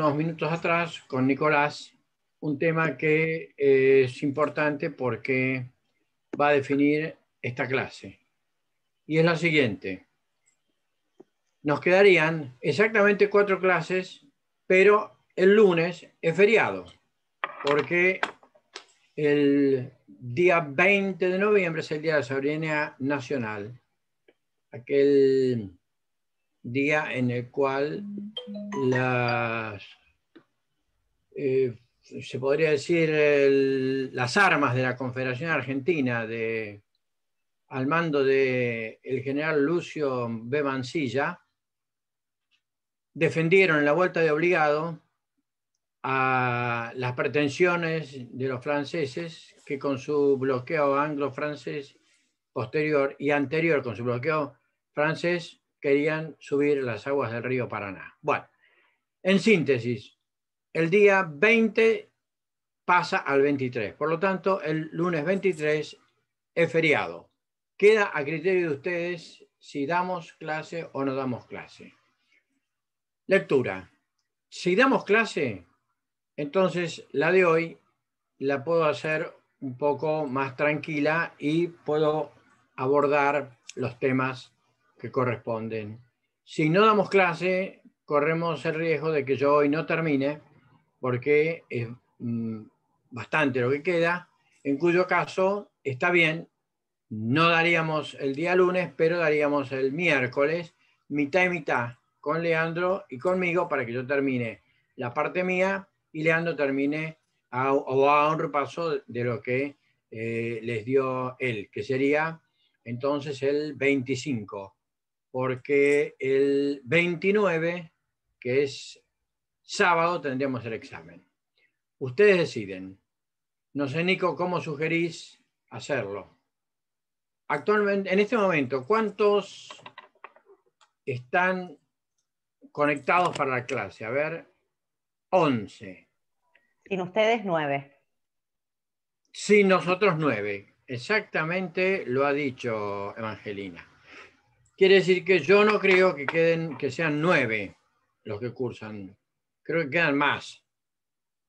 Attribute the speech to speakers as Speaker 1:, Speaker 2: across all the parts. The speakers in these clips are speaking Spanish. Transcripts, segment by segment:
Speaker 1: unos minutos atrás con Nicolás un tema que es importante porque va a definir esta clase. Y es la siguiente. Nos quedarían exactamente 4 clases, pero el lunes es feriado, porque el día 20 de noviembre es el Día de la Soberanía Nacional, aquel día en el cual se podría decir las armas de la Confederación Argentina al mando del general Lucio B. Mansilla defendieron en la vuelta de obligado a las pretensiones de los franceses que con su bloqueo anglo-francés posterior y anterior con su bloqueo francés querían subir las aguas del río Paraná. Bueno, en síntesis, el día 20 pasa al 23, por lo tanto el lunes 23 es feriado. Queda a criterio de ustedes si damos clase o no damos clase. Lectura. Si damos clase, entonces la de hoy la puedo hacer un poco más tranquila y puedo abordar los temas que corresponden. Si no damos clase, corremos el riesgo de que yo hoy no termine, porque es bastante lo que queda, en cuyo caso está bien, no daríamos el día lunes, pero daríamos el miércoles, mitad y mitad, con Leandro y conmigo, para que yo termine la parte mía y Leandro termine a un repaso de lo que les dio él, que sería entonces el 25, porque el 29, que es sábado, tendríamos el examen. Ustedes deciden. No sé, Nico, cómo sugerís hacerlo. Actualmente, en este momento, ¿cuántos están conectados para la clase? A ver, 11.
Speaker 2: Sin ustedes, 9.
Speaker 1: Sin nosotros, 9. Exactamente lo ha dicho Evangelina. Quiere decir que yo no creo que sean 9 los que cursan. Creo que quedan más.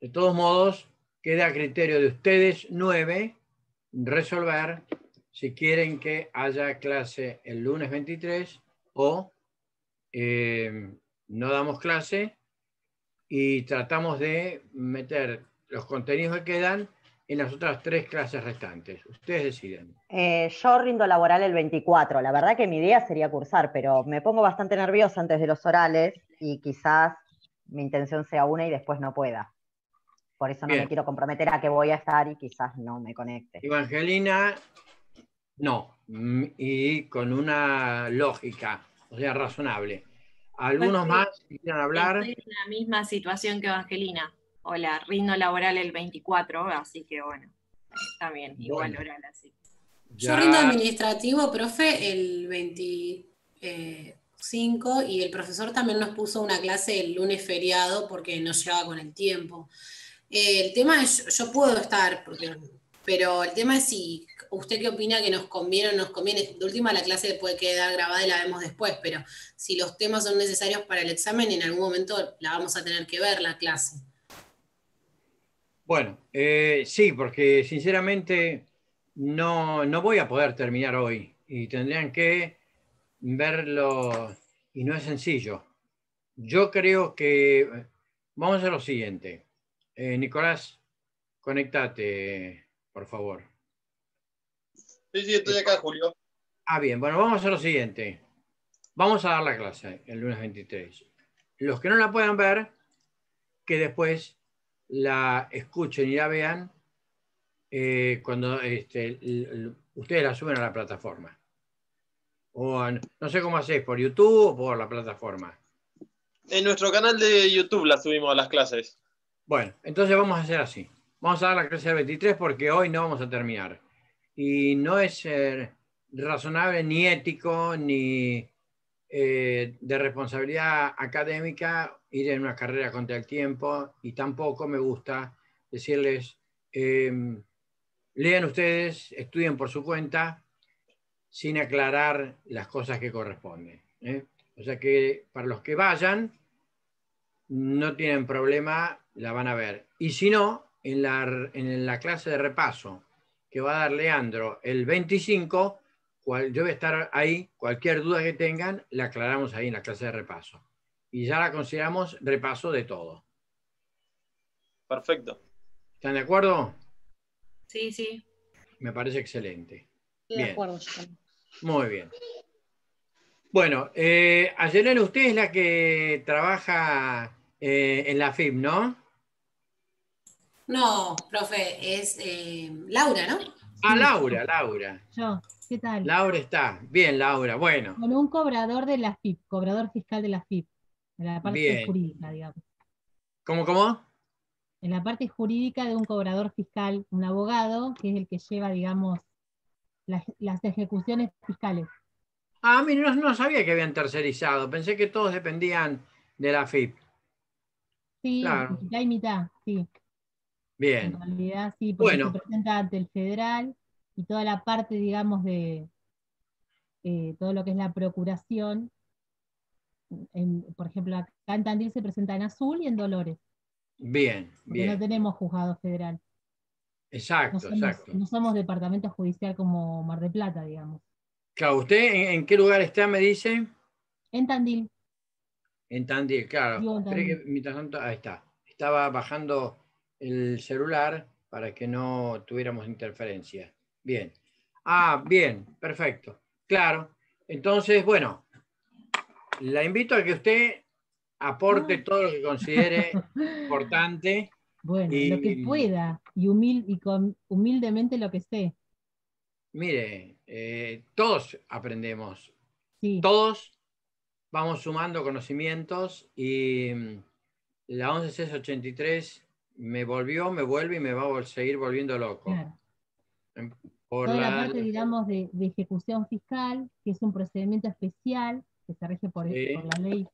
Speaker 1: De todos modos, queda a criterio de ustedes 9 resolver si quieren que haya clase el lunes 23 o no damos clase y tratamos de meter los contenidos que quedan en las otras 3 clases restantes. Ustedes deciden.
Speaker 2: Yo rindo laboral el 24. La verdad que mi idea sería cursar, pero me pongo bastante nerviosa antes de los orales y quizás mi intención sea una y después no pueda. Por eso no me
Speaker 1: Bien.
Speaker 2: quiero comprometer a que voy a estar y quizás no me conecte.
Speaker 1: Evangelina, no. Y con una lógica, o sea, razonable. ¿Algunos más que quieran hablar?
Speaker 3: Estoy en la misma situación que Evangelina. Hola, rindo laboral el 24, así que bueno, también igual
Speaker 1: Bueno,
Speaker 3: oral así.
Speaker 4: Yo rindo
Speaker 1: ya.
Speaker 4: administrativo, profe, el 25 y el profesor también nos puso una clase el lunes feriado porque nos llevaba con el tiempo. El tema es, yo puedo estar, pero el tema es si usted qué opina que nos conviene o no nos conviene. De última la clase puede quedar grabada y la vemos después, pero si los temas son necesarios para el examen, en algún momento la vamos a tener que ver la clase.
Speaker 1: Bueno, sí, porque sinceramente no voy a poder terminar hoy y tendrían que verlo y no es sencillo. Yo creo que vamos a hacer lo siguiente. Nicolás, conéctate, por favor.
Speaker 5: Sí, estoy acá, Julio.
Speaker 1: Bien, bueno, vamos a hacer lo siguiente. Vamos a dar la clase el lunes 23. Los que no la puedan ver, que después la escuchen y la vean cuando ustedes la suben a la plataforma. O no sé cómo hacéis, por YouTube o por la plataforma.
Speaker 5: En nuestro canal de YouTube la subimos a las clases.
Speaker 1: Bueno, entonces vamos a hacer así. Vamos a dar la clase del 23 porque hoy no vamos a terminar. Y no es razonable ni ético ni de responsabilidad académica ir en una carrera contra el tiempo, y tampoco me gusta decirles lean ustedes, estudien por su cuenta sin aclarar las cosas que corresponden. O sea que para los que vayan, no tienen problema, la van a ver. Y si no, en la clase de repaso que va a dar Leandro el 25, yo voy a estar ahí, cualquier duda que tengan, la aclaramos ahí en la clase de repaso. Y ya la consideramos repaso de todo.
Speaker 5: Perfecto.
Speaker 1: ¿Están de acuerdo?
Speaker 3: Sí, sí.
Speaker 1: Me parece excelente.
Speaker 4: Estoy de
Speaker 1: Bien,
Speaker 4: acuerdo yo también.
Speaker 1: muy bien. Bueno, Ayelena, usted es la que trabaja en la FIP, ¿no?
Speaker 4: No, profe, es Laura, ¿no?
Speaker 1: Ah,
Speaker 6: Sí,
Speaker 1: Laura.
Speaker 6: yo, ¿qué tal?
Speaker 1: Laura está. Bien, Laura. Bueno,
Speaker 6: Con un cobrador de la FIP, cobrador fiscal de la FIP, en la parte
Speaker 1: bien.
Speaker 6: jurídica, digamos.
Speaker 1: ¿Cómo?
Speaker 6: En la parte jurídica de un cobrador fiscal, un abogado, que es el que lleva, digamos, las ejecuciones fiscales.
Speaker 1: Ah, mire, no sabía que habían tercerizado. Pensé que todos dependían de la FIP.
Speaker 6: Sí,
Speaker 1: Claro.
Speaker 6: mitad y mitad, sí. En
Speaker 1: Bien.
Speaker 6: realidad sí, porque se
Speaker 1: Bueno,
Speaker 6: presenta ante el federal y toda la parte, digamos, de todo lo que es la procuración, por ejemplo, acá en Tandil se presenta en Azul y en Dolores,
Speaker 1: bien,
Speaker 6: porque no
Speaker 1: bien.
Speaker 6: tenemos juzgado federal.
Speaker 1: Exacto, exacto.
Speaker 6: No somos departamento judicial como Mar del Plata, digamos.
Speaker 1: Claro, ¿usted en qué lugar está, me dice?
Speaker 6: En Tandil,
Speaker 1: En Tandil, claro.
Speaker 6: vivo en
Speaker 1: Espere que
Speaker 6: Tandil.
Speaker 1: mientras tanto, ahí está. Estaba bajando el celular para que no tuviéramos interferencia. Bien. Ah, bien, perfecto. Claro. Entonces, bueno, la invito a que usted aporte
Speaker 6: Ah.
Speaker 1: todo lo que considere importante
Speaker 6: Bueno, lo que
Speaker 1: y
Speaker 6: pueda, y, humildemente lo que sé.
Speaker 1: mire, todos aprendemos,
Speaker 6: Sí,
Speaker 1: todos vamos sumando conocimientos y la 11683 me vuelve y me va a seguir volviendo loco.
Speaker 6: claro.
Speaker 1: Por
Speaker 6: Toda la
Speaker 1: la,
Speaker 6: parte, digamos, de ejecución fiscal, que es un procedimiento especial que se rige por
Speaker 1: sí,
Speaker 6: la ley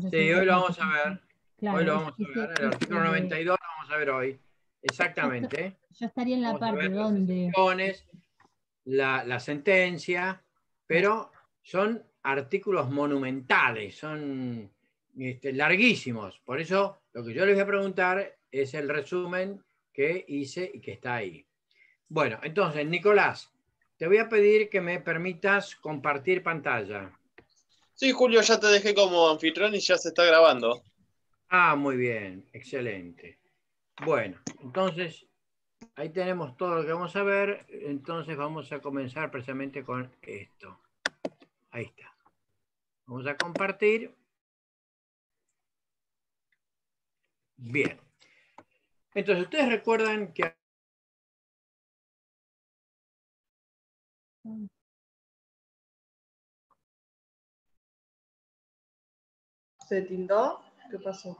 Speaker 1: sí, hoy lo
Speaker 6: 1168.
Speaker 1: vamos a ver. Hoy
Speaker 6: Claro,
Speaker 1: lo vamos a ver. El artículo 92 lo vamos a ver hoy. Exactamente.
Speaker 6: yo estaría en la
Speaker 1: Vamos a
Speaker 6: parte
Speaker 1: ver las
Speaker 6: donde,
Speaker 1: excepciones, la sentencia,
Speaker 6: claro,
Speaker 1: pero son artículos monumentales, son larguísimos. Por eso lo que yo les voy a preguntar es el resumen que hice y que está ahí. Bueno, entonces, Nicolás, te voy a pedir que me permitas compartir pantalla.
Speaker 5: Sí, Julio, ya te dejé como anfitrión y ya se está grabando.
Speaker 1: Ah, muy bien, excelente. Bueno, entonces, ahí tenemos todo lo que vamos a ver. Entonces vamos a comenzar precisamente con esto. Ahí está. Vamos a compartir. Bien. Entonces, ustedes recuerdan que
Speaker 7: ¿Se tildó? ¿Qué pasó?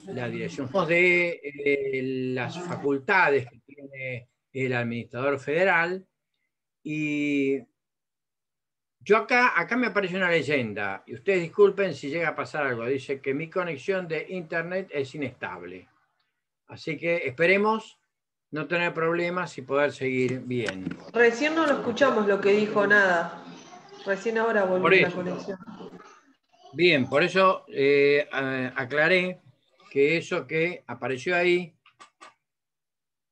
Speaker 1: la dirección de las facultades que tiene el administrador federal y yo acá me aparece una leyenda y ustedes disculpen si llega a pasar algo. Dice que mi conexión de internet es inestable. Así que esperemos no tener problemas y poder seguir bien.
Speaker 7: Recién no lo escuchamos lo que dijo, nada. Recién ahora
Speaker 1: Por
Speaker 7: volvió la
Speaker 1: eso.
Speaker 7: conexión.
Speaker 1: Bien, por eso aclaré que eso que apareció ahí,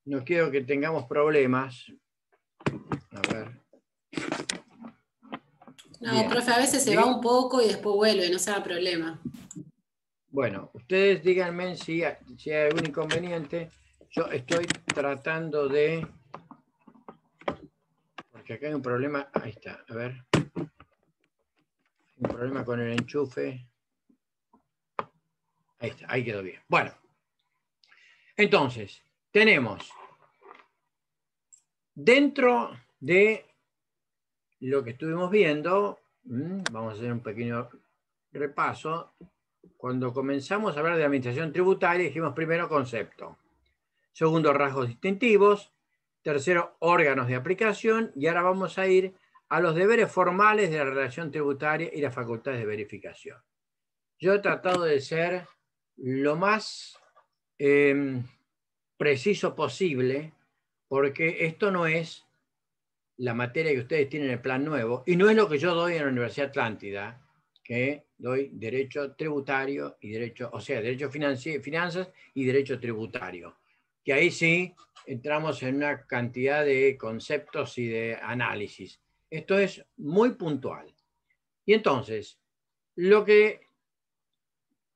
Speaker 1: no quiero que tengamos problemas. A ver.
Speaker 4: No,
Speaker 1: Bien.
Speaker 4: profe, a veces se va un poco y después vuelve, no se haga problema.
Speaker 1: Bueno, ustedes díganme si hay algún inconveniente. Yo estoy tratando de... Porque acá hay un problema. Ahí está, a ver. Un problema con el enchufe. Ahí está, ahí quedó bien. Bueno, entonces, tenemos dentro de lo que estuvimos viendo, vamos a hacer un pequeño repaso. Cuando comenzamos a hablar de administración tributaria, dijimos primero concepto, segundo rasgos distintivos, tercero órganos de aplicación y ahora vamos a ir a los deberes formales de la relación tributaria y las facultades de verificación. Yo he tratado de ser lo más preciso posible porque esto no es la materia que ustedes tienen en el plan nuevo y no es lo que yo doy en la Universidad Atlántida, que doy derecho tributario y derecho, o sea, derecho finanzas y derecho tributario. Que ahí sí entramos en una cantidad de conceptos y de análisis. Esto es muy puntual. Y entonces, lo que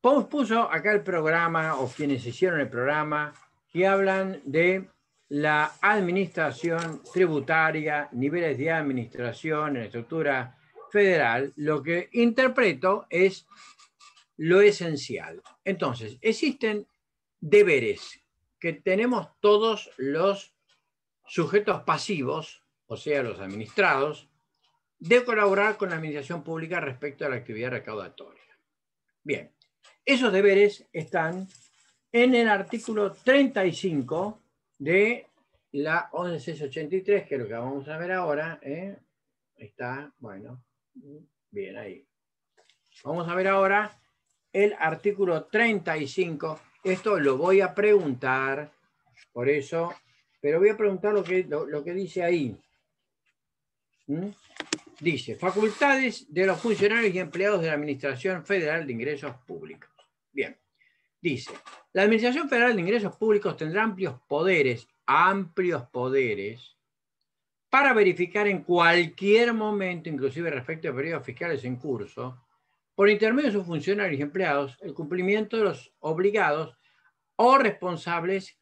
Speaker 1: puso acá el programa, o quienes hicieron el programa, que hablan de la administración tributaria, niveles de administración en la estructura federal, lo que interpreto es lo esencial. Entonces, existen deberes que tenemos todos los sujetos pasivos, o sea, los administrados, de colaborar con la administración pública respecto a la actividad recaudatoria. Bien, esos deberes están en el artículo 35 de la 11683, que es lo que vamos a ver ahora. Está, bueno, bien ahí. Vamos a ver ahora el artículo 35. Esto lo voy a preguntar, por eso, pero voy a preguntar lo que dice ahí. Dice, facultades de los funcionarios y empleados de la Administración Federal de Ingresos Públicos. Bien, dice, la Administración Federal de Ingresos Públicos tendrá amplios poderes, para verificar en cualquier momento, inclusive respecto a periodos fiscales en curso, por intermedio de sus funcionarios y empleados, el cumplimiento de los obligados o responsables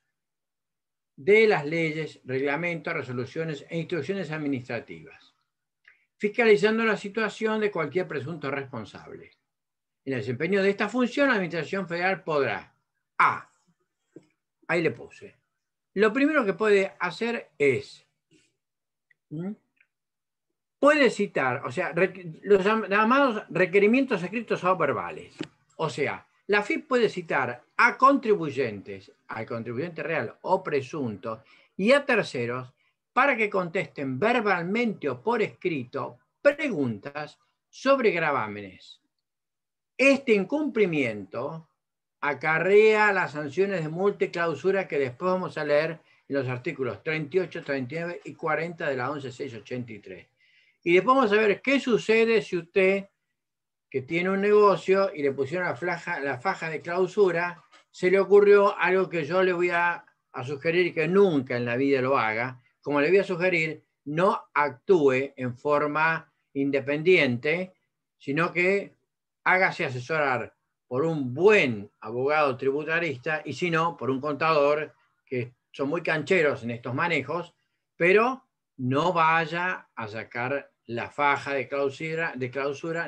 Speaker 1: de las leyes, reglamentos, resoluciones e instrucciones administrativas, fiscalizando la situación de cualquier presunto responsable. En el desempeño de esta función, la Administración Federal podrá, ahí le puse, lo primero que puede hacer es, puede citar, o sea, los llamados requerimientos escritos o verbales. O sea, la AFIP puede citar a contribuyentes, al contribuyente real o presunto, y a terceros para que contesten verbalmente o por escrito preguntas sobre gravámenes. Este incumplimiento acarrea las sanciones de multa y clausura que después vamos a leer en los artículos 38, 39 y 40 de la 11683. Y después vamos a ver qué sucede si usted, que tiene un negocio y le pusieron la faja de clausura, se le ocurrió algo que yo le voy a sugerir que nunca en la vida lo haga. Como le voy a sugerir, no actúe en forma independiente, sino que hágase asesorar por un buen abogado tributarista y si no, por un contador, que son muy cancheros en estos manejos, pero no vaya a sacar la faja de clausura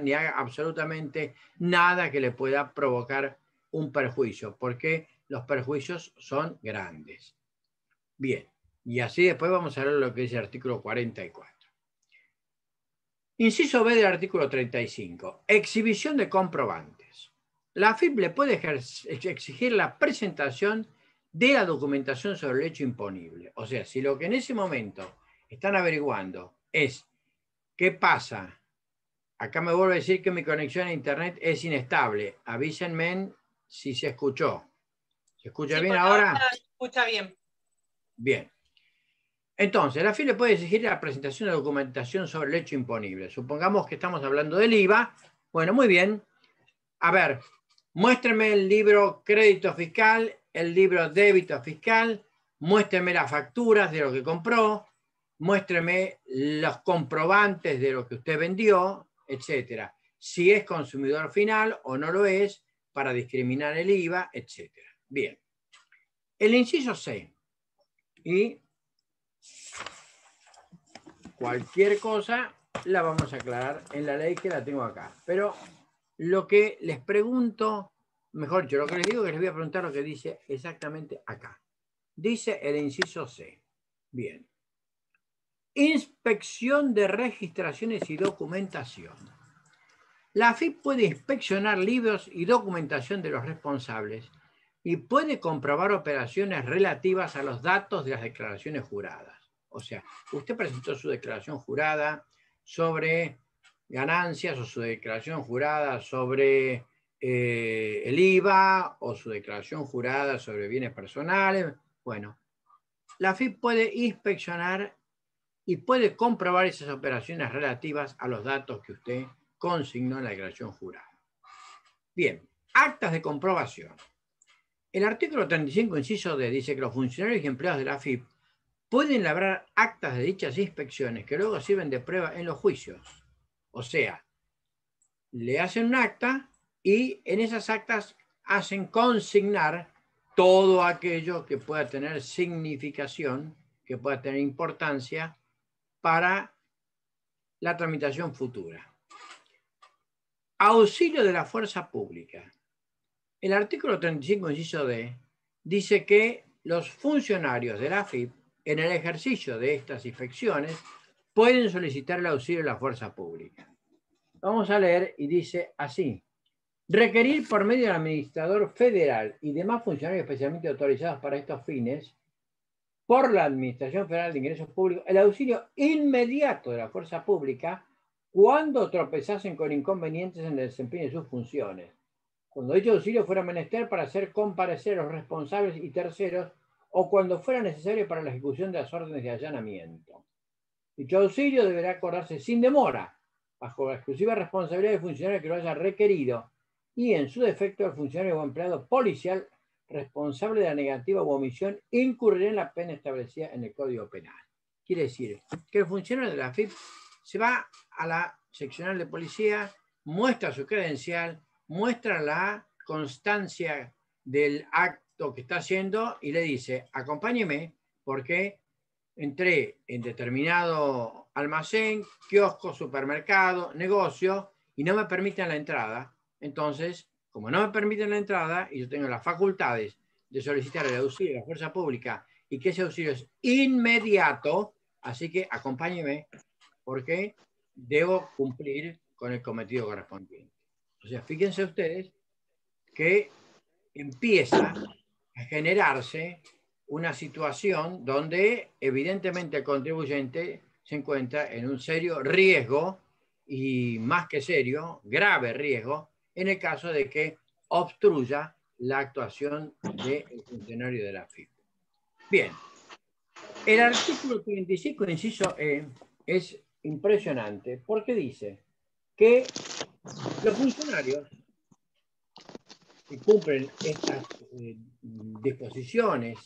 Speaker 1: ni haga absolutamente nada que le pueda provocar un perjuicio, porque los perjuicios son grandes. Bien, y así después vamos a ver lo que dice el artículo 44. Inciso B del artículo 35. Exhibición de comprobantes. La AFIP le puede exigir la presentación de la documentación sobre el hecho imponible. O sea, si lo que en ese momento están averiguando es qué pasa, acá me vuelvo a decir que mi conexión a internet es inestable. Avísenme si se escuchó. ¿Se escucha bien ahora?
Speaker 8: Se escucha bien.
Speaker 1: Bien. Entonces, la AFIP le puede exigir la presentación de documentación sobre el hecho imponible. Supongamos que estamos hablando del IVA. Bueno, muy bien. A ver, muéstreme el libro crédito fiscal, el libro débito fiscal, muéstreme las facturas de lo que compró, muéstreme los comprobantes de lo que usted vendió, etc. Si es consumidor final o no lo es, para discriminar el IVA, etc. Bien. El inciso C. Y cualquier cosa la vamos a aclarar en la ley que la tengo acá. Pero lo que les pregunto, mejor dicho, lo que les digo que les voy a preguntar lo que dice exactamente acá. Dice el inciso C. Bien. Inspección de registraciones y documentación. La AFIP puede inspeccionar libros y documentación de los responsables y puede comprobar operaciones relativas a los datos de las declaraciones juradas. O sea, usted presentó su declaración jurada sobre ganancias o su declaración jurada sobre el IVA o su declaración jurada sobre bienes personales. Bueno, la AFIP puede inspeccionar y puede comprobar esas operaciones relativas a los datos que usted consignó en la declaración jurada. Bien, actas de comprobación. El artículo 35, inciso D, dice que los funcionarios y empleados de la AFIP pueden labrar actas de dichas inspecciones que luego sirven de prueba en los juicios. O sea, le hacen un acta y en esas actas hacen consignar todo aquello que pueda tener significación, que pueda tener importancia para la tramitación futura. Auxilio de la fuerza pública. El artículo 35, inciso D, dice que los funcionarios de la AFIP, en el ejercicio de estas inspecciones, pueden solicitar el auxilio de la fuerza pública. Vamos a leer y dice así: requerir por medio del administrador federal y demás funcionarios especialmente autorizados para estos fines, por la Administración Federal de Ingresos Públicos, el auxilio inmediato de la fuerza pública cuando tropezasen con inconvenientes en el desempeño de sus funciones, cuando dicho auxilio fuera menester para hacer comparecer a los responsables y terceros, o cuando fuera necesario para la ejecución de las órdenes de allanamiento. Dicho auxilio deberá acordarse sin demora, bajo la exclusiva responsabilidad del funcionario que lo haya requerido, y en su defecto el funcionario o empleado policial responsable de la negativa u omisión incurrirá en la pena establecida en el Código Penal. Quiere decir que el funcionario de la AFIP se va a la seccional de policía, muestra su credencial, muestra la constancia del acto que está haciendo y le dice: acompáñeme porque entré en determinado almacén, kiosco, supermercado, negocio y no me permiten la entrada. Entonces, como no me permiten la entrada y yo tengo las facultades de solicitar el auxilio de la fuerza pública y que ese auxilio es inmediato, así que acompáñeme porque debo cumplir con el cometido correspondiente. O sea, fíjense ustedes que empieza a generarse una situación donde evidentemente el contribuyente se encuentra en un serio riesgo, y más que serio, grave riesgo, en el caso de que obstruya la actuación del funcionario de la AFIP. Bien, el artículo 35, inciso E, es impresionante porque dice que los funcionarios que cumplen estas disposiciones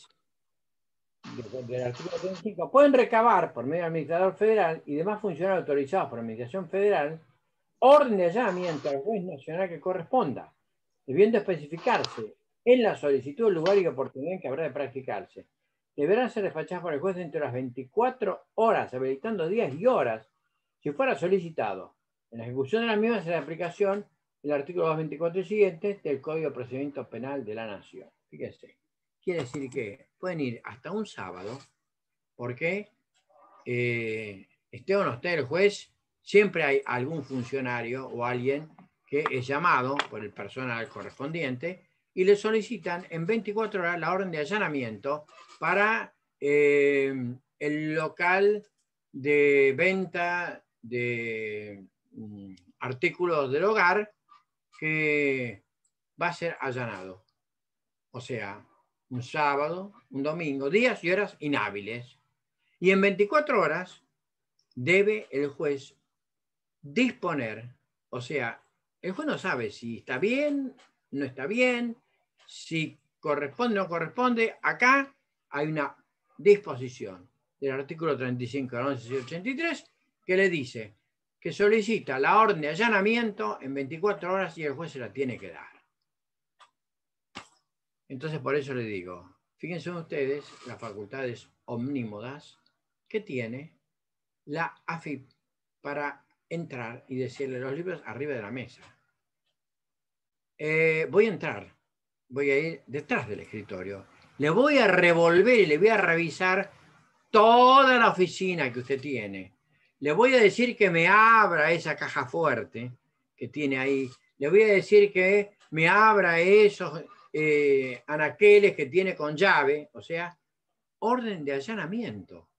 Speaker 1: del artículo 35 pueden recabar por medio del administrador federal y demás funcionarios autorizados por la Administración Federal orden de allanamiento al juez nacional que corresponda, debiendo especificarse en la solicitud el lugar y oportunidad en que habrá de practicarse. Deberán ser despachados por el juez dentro de las 24 horas, habilitando días y horas, si fuera solicitado. En la ejecución de las mismas será de aplicación el artículo 224 y siguientes del Código de Procedimiento Penal de la Nación. Fíjense, quiere decir que pueden ir hasta un sábado, porque esté o no esté el juez, siempre hay algún funcionario o alguien que es llamado por el personal correspondiente y le solicitan en 24 horas la orden de allanamiento para el local de venta de artículos del hogar que va a ser allanado. O sea, un sábado, un domingo, días y horas inhábiles. Y en 24 horas debe el juez disponer, o sea, el juez no sabe si está bien, no está bien, si corresponde o no corresponde. Acá hay una disposición del artículo 35 de la 1183 que le dice que solicita la orden de allanamiento en 24 horas y el juez se la tiene que dar. Entonces, por eso le digo, fíjense ustedes las facultades omnímodas que tiene la AFIP para entrar y decirle los libros arriba de la mesa. Voy a entrar, voy a ir detrás del escritorio, le voy a revolver y le voy a revisar toda la oficina que usted tiene. Le voy a decir que me abra esa caja fuerte que tiene ahí. Le voy a decir que me abra esos anaqueles que tiene con llave, o sea, orden de allanamiento.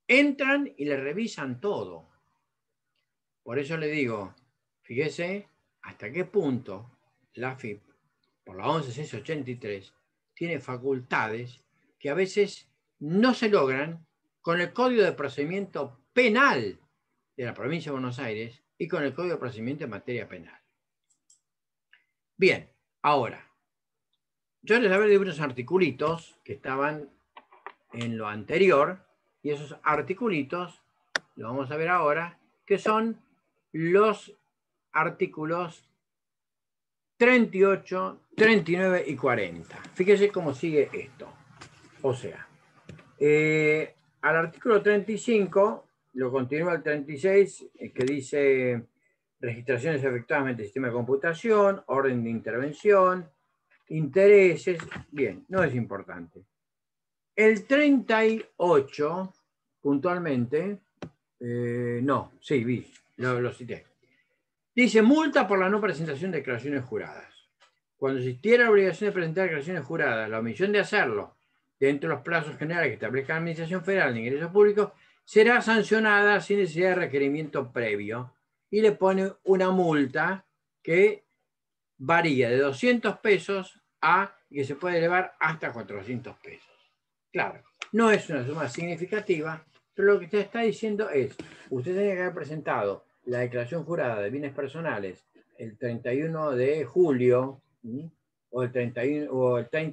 Speaker 1: Entran y le revisan todo. Por eso le digo, fíjese hasta qué punto la AFIP, por la 11683, tiene facultades que a veces no se logran con el Código de Procedimiento Penal de la Provincia de Buenos Aires, y con el Código de Procedimiento en materia penal. Bien, ahora, yo les hablé de unos articulitos que estaban en lo anterior, y esos articulitos, lo vamos a ver ahora, que son los artículos 38, 39 y 40. Fíjese cómo sigue esto. O sea, al artículo 35, lo continúa el 36, que dice registraciones efectuadas mediante sistema de computación, orden de intervención, intereses. Bien, no es importante. El 38, puntualmente, no, sí, vi, lo cité. Dice, multa por la no presentación de declaraciones juradas. Cuando existiera la obligación de presentar declaraciones juradas, la omisión de hacerlo dentro de los plazos generales que establezca la Administración Federal de Ingresos Públicos, será sancionada sin necesidad de requerimiento previo y le pone una multa que varía de 200 pesos a que se puede elevar hasta 400 pesos. Claro, no es una suma significativa, pero lo que usted está diciendo es, usted tiene que haber presentado la declaración jurada de bienes personales el 31 de julio, ¿sí? o el 30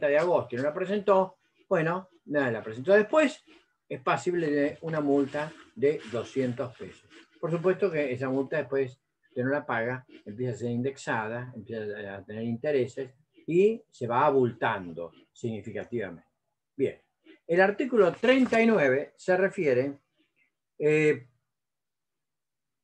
Speaker 1: de agosto y no la presentó, bueno, nada, la presentó después, es pasible de una multa de 200 pesos. Por supuesto que esa multa después, que no la paga, empieza a ser indexada, empieza a tener intereses y se va abultando significativamente. Bien, el artículo 39 se refiere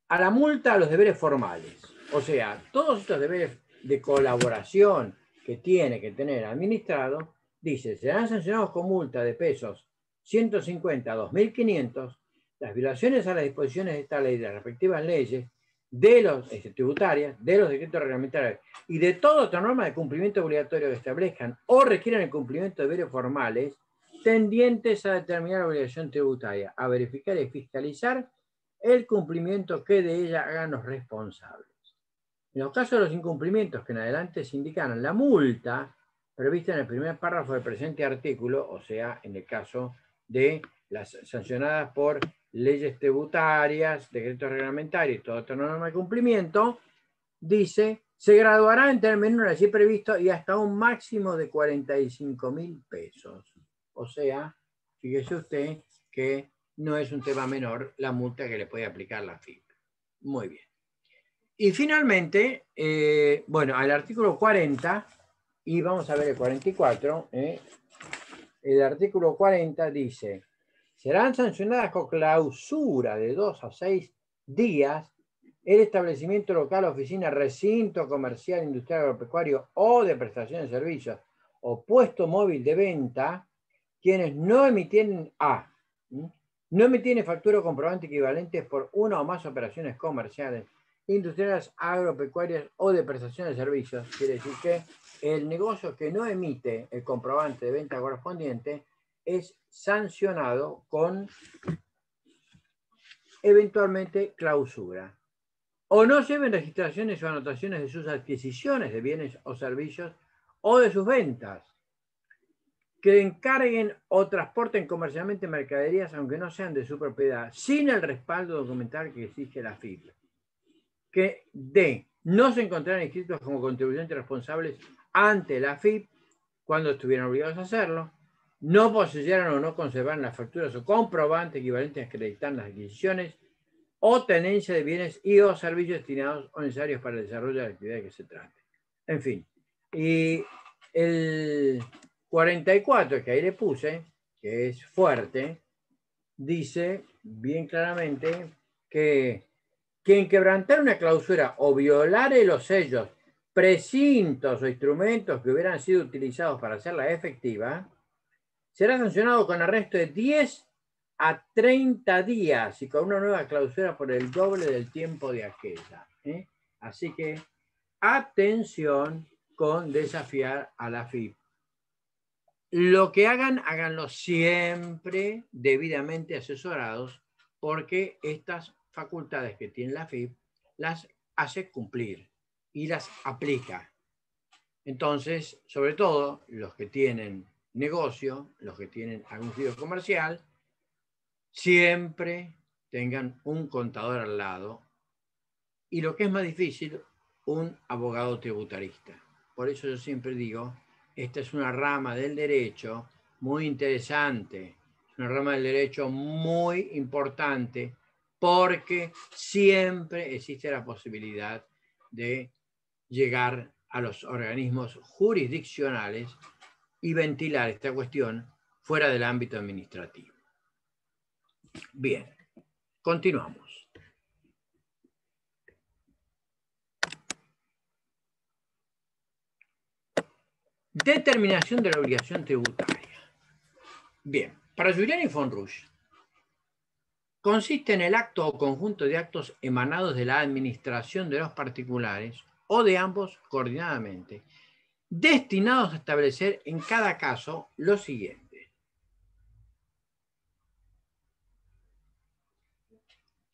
Speaker 1: a la multa a los deberes formales. O sea, todos estos deberes de colaboración que tiene que tener administrado, dice, serán sancionados con multa de pesos 150 a 2.500 las violaciones a las disposiciones de esta ley, de las respectivas leyes, de los tributarias, de los decretos reglamentarios y de toda otra norma de cumplimiento obligatorio que establezcan o requieran el cumplimiento de deberes formales tendientes a determinar la obligación tributaria, a verificar y fiscalizar el cumplimiento que de ella hagan los responsables. En los casos de los incumplimientos que en adelante se indicaron, la multa prevista en el primer párrafo del presente artículo, o sea, en el caso de las sancionadas por leyes tributarias, decretos reglamentarios y toda otra norma de cumplimiento, dice, se graduará entre el menor así previsto y hasta un máximo de 45.000 pesos. O sea, fíjese usted que no es un tema menor la multa que le puede aplicar la FIP. Muy bien. Y finalmente, bueno, al artículo 40, y vamos a ver el 44, el artículo 40 dice, serán sancionadas con clausura de 2 a 6 días el establecimiento local, oficina, recinto comercial, industrial, agropecuario o de prestación de servicios o puesto móvil de venta, quienes no emitieren no emitieren factura o comprobante equivalentes por una o más operaciones comerciales, industriales, agropecuarias o de prestación de servicios. Quiere decir que el negocio que no emite el comprobante de venta correspondiente es sancionado con eventualmente clausura. O no lleven registraciones o anotaciones de sus adquisiciones de bienes o servicios o de sus ventas. Que encarguen o transporten comercialmente mercaderías aunque no sean de su propiedad, sin el respaldo documental que exige la FIP. Que no se encontrarán inscritos como contribuyentes responsables ante la FIP cuando estuvieran obligados a hacerlo, no poseyeran o no conservaran las facturas o comprobantes equivalentes a acreditar las adquisiciones o tenencia de bienes y o servicios destinados o necesarios para el desarrollo de la actividad de que se trate. En fin, y el 44, que ahí le puse, que es fuerte, dice bien claramente que quien quebrantara una clausura o violare los sellos, precintos o instrumentos que hubieran sido utilizados para hacerla efectiva, será sancionado con arresto de 10 a 30 días y con una nueva clausura por el doble del tiempo de aquella. Así que atención con desafiar a la FIP. Lo que hagan, háganlo siempre debidamente asesorados, porque estas facultades que tiene la FIP las hace cumplir y las aplica. Entonces, sobre todo, los que tienen negocio, los que tienen algún sitio comercial, siempre tengan un contador al lado y lo que es más difícil, un abogado tributarista. Por eso yo siempre digo, esta es una rama del derecho muy interesante, es una rama del derecho muy importante, porque siempre existe la posibilidad de llegar a los organismos jurisdiccionales y ventilar esta cuestión fuera del ámbito administrativo. Bien, continuamos. Determinación de la obligación tributaria. Bien, para Giuliani von Rusch, consiste en el acto o conjunto de actos emanados de la administración de los particulares o de ambos coordinadamente, destinados a establecer en cada caso lo siguiente.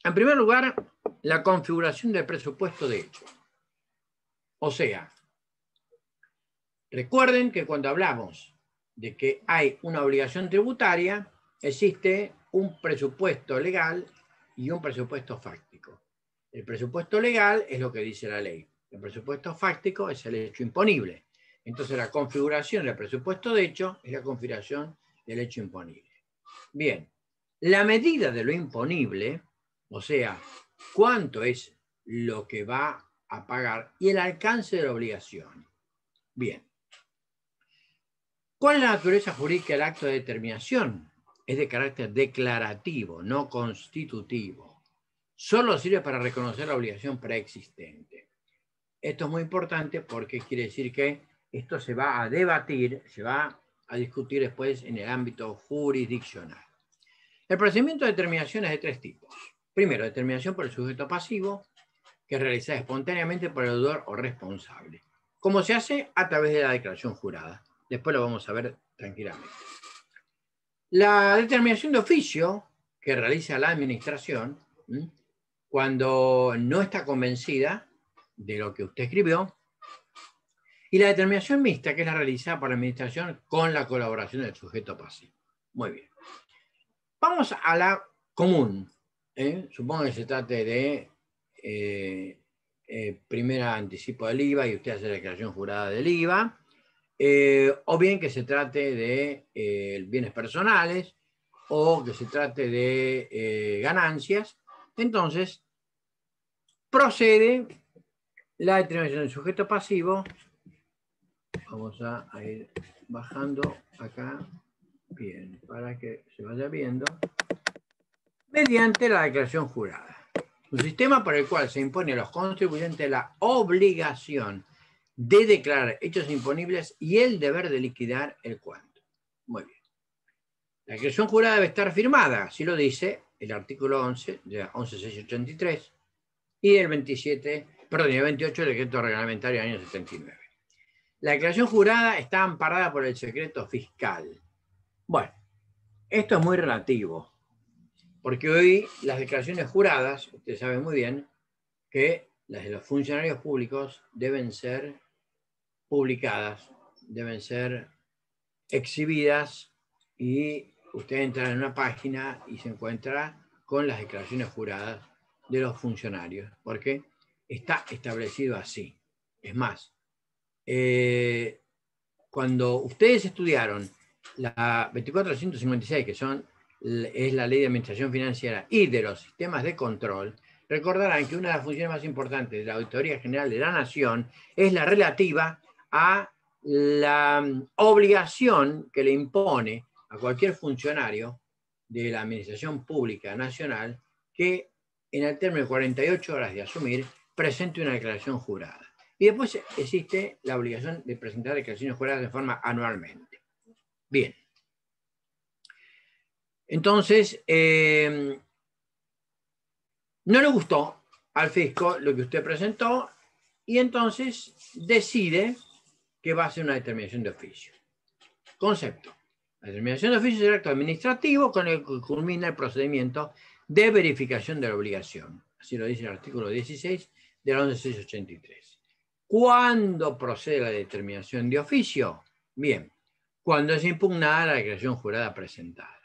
Speaker 1: En primer lugar, la configuración del presupuesto de hecho. O sea, recuerden que cuando hablamos de que hay una obligación tributaria, existe un presupuesto legal y un presupuesto fáctico. El presupuesto legal es lo que dice la ley. El presupuesto fáctico es el hecho imponible. Entonces la configuración del presupuesto de hecho es la configuración del hecho imponible. Bien, la medida de lo imponible, o sea, cuánto es lo que va a pagar y el alcance de la obligación. Bien. ¿Cuál es la naturaleza jurídica del acto de determinación? Es de carácter declarativo, no constitutivo. Solo sirve para reconocer la obligación preexistente. Esto es muy importante porque quiere decir que esto se va a debatir, se va a discutir después en el ámbito jurisdiccional. El procedimiento de determinación es de tres tipos. Primero, determinación por el sujeto pasivo, que es realizada espontáneamente por el deudor o responsable. ¿Cómo se hace? A través de la declaración jurada. Después lo vamos a ver tranquilamente. La determinación de oficio que realiza la administración, cuando no está convencida de lo que usted escribió, y la determinación mixta, que es la realizada por la administración con la colaboración del sujeto pasivo. Muy bien. Vamos a la común. Supongo que se trate de primera anticipo del IVA y usted hace la declaración jurada del IVA. O bien que se trate de bienes personales o que se trate de ganancias. Entonces, procede la determinación del sujeto pasivo. Vamos a ir bajando acá, bien, para que se vaya viendo, mediante la declaración jurada. Un sistema por el cual se impone a los contribuyentes la obligación de declarar hechos imponibles y el deber de liquidar el cuanto. Muy bien. La declaración jurada debe estar firmada, así lo dice el artículo 11 de 11.683 y el 28 del decreto reglamentario del año 79. La declaración jurada está amparada por el secreto fiscal. Bueno, esto es muy relativo, porque hoy las declaraciones juradas, ustedes saben muy bien que las de los funcionarios públicos deben ser publicadas, deben ser exhibidas y usted entra en una página y se encuentra con las declaraciones juradas de los funcionarios, porque está establecido así. Es más, cuando ustedes estudiaron la 24.156, que es la ley de administración financiera y de los sistemas de control, recordarán que una de las funciones más importantes de la Auditoría General de la Nación es la relativa a la obligación que le impone a cualquier funcionario de la Administración Pública Nacional que en el término de 48 horas de asumir presente una declaración jurada. Y después existe la obligación de presentar declaraciones juradas de forma anualmente. Bien. Entonces, no le gustó al fisco lo que usted presentó y entonces decide que va a hacer una determinación de oficio. Concepto. La determinación de oficio es el acto administrativo con el que culmina el procedimiento de verificación de la obligación. Así lo dice el artículo 16 de la 11.683. ¿Cuándo procede la determinación de oficio? Bien, cuando es impugnada la declaración jurada presentada.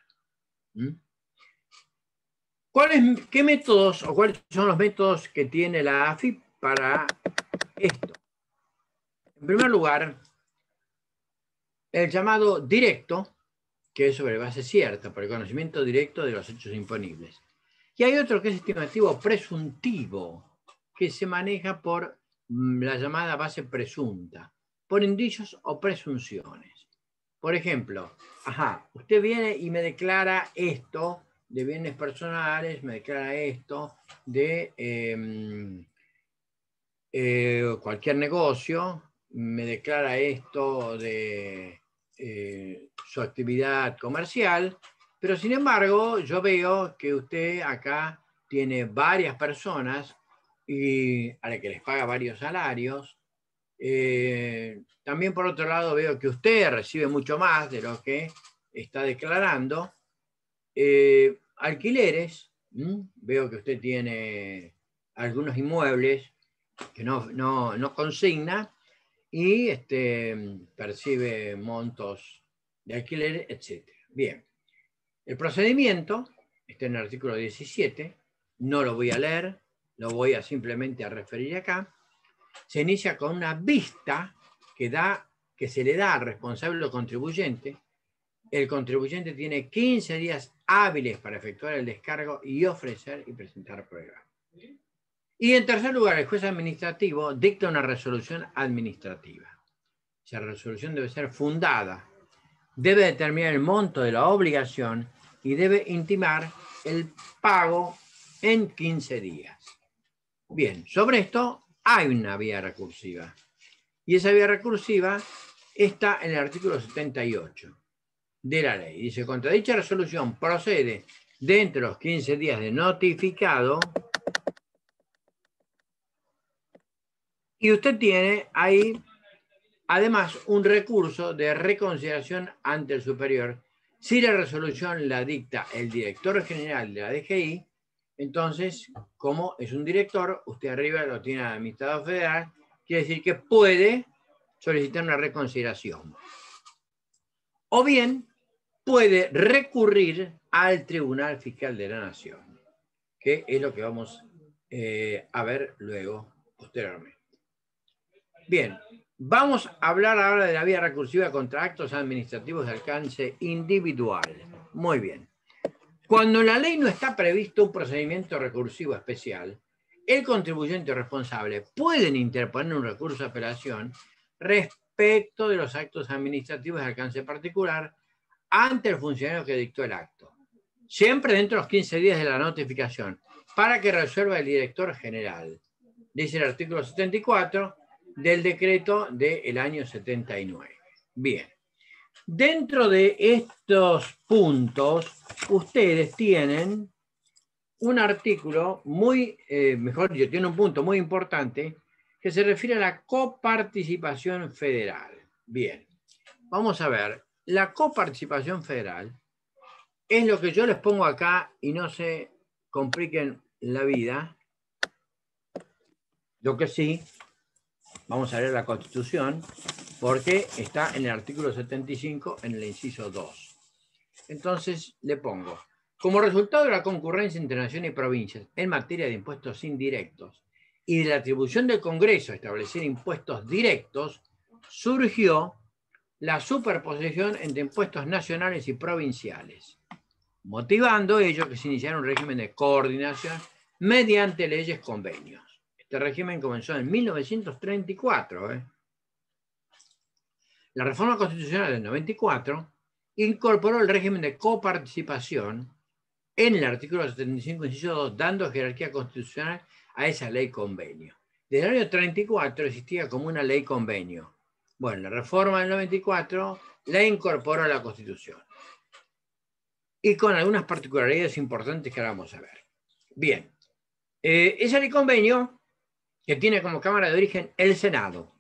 Speaker 1: ¿Qué métodos o cuáles son los métodos que tiene la AFIP para esto? En primer lugar, el llamado directo, que es sobre base cierta, por el conocimiento directo de los hechos imponibles. Y hay otro que es estimativo presuntivo, que se maneja por la llamada base presunta, por indicios o presunciones. Por ejemplo, usted viene y me declara esto de bienes personales, me declara esto de cualquier negocio, me declara esto de su actividad comercial, pero sin embargo yo veo que usted acá tiene varias personas y a las que les paga varios salarios. También por otro lado veo que usted recibe mucho más de lo que está declarando. Alquileres, veo que usted tiene algunos inmuebles que no consigna y percibe montos de alquiler, etc. Bien, el procedimiento está en el artículo 17, no lo voy a leer, lo voy a simplemente a referir acá. Se inicia con una vista que se le da al responsable o contribuyente. El contribuyente tiene 15 días hábiles para efectuar el descargo y ofrecer y presentar pruebas. Y en tercer lugar, el juez administrativo dicta una resolución administrativa. Esa resolución debe ser fundada, debe determinar el monto de la obligación y debe intimar el pago en 15 días. Bien, sobre esto hay una vía recursiva. Y esa vía recursiva está en el artículo 78 de la ley. Dice, contra dicha resolución procede dentro de los 15 días de notificado. Y usted tiene ahí, además, un recurso de reconsideración ante el superior. Si la resolución la dicta el director general de la DGI, entonces, como es un director, usted arriba lo tiene al administrador federal, quiere decir que puede solicitar una reconsideración. O bien, puede recurrir al Tribunal Fiscal de la Nación, que es lo que vamos a ver luego, posteriormente. Bien, vamos a hablar ahora de la vía recursiva contra actos administrativos de alcance individual. Muy bien. Cuando en la ley no está previsto un procedimiento recursivo especial, el contribuyente responsable pueden interponer un recurso de apelación respecto de los actos administrativos de alcance particular ante el funcionario que dictó el acto, siempre dentro de los 15 días de la notificación, para que resuelva el director general. Dice el artículo 74 del decreto del año 79. Bien. Dentro de estos puntos, ustedes tienen un artículo muy, mejor dicho, tiene un punto muy importante que se refiere a la coparticipación federal. Bien, vamos a ver. La coparticipación federal es lo que yo les pongo acá y no se compliquen la vida. Lo que sí, vamos a leer la Constitución, porque está en el artículo 75, en el inciso 2. Entonces, le pongo, como resultado de la concurrencia entre naciones y provincias en materia de impuestos indirectos y de la atribución del Congreso a establecer impuestos directos, surgió la superposición entre impuestos nacionales y provinciales, motivando ello que se iniciara un régimen de coordinación mediante leyes convenios. Este régimen comenzó en 1934. La reforma constitucional del 94 incorporó el régimen de coparticipación en el artículo 75, inciso 2, dando jerarquía constitucional a esa ley convenio. Desde el año 34 existía como una ley convenio. Bueno, la reforma del 94 la incorporó a la Constitución. Y con algunas particularidades importantes que ahora vamos a ver. Bien, esa ley convenio, que tiene como Cámara de origen el Senado,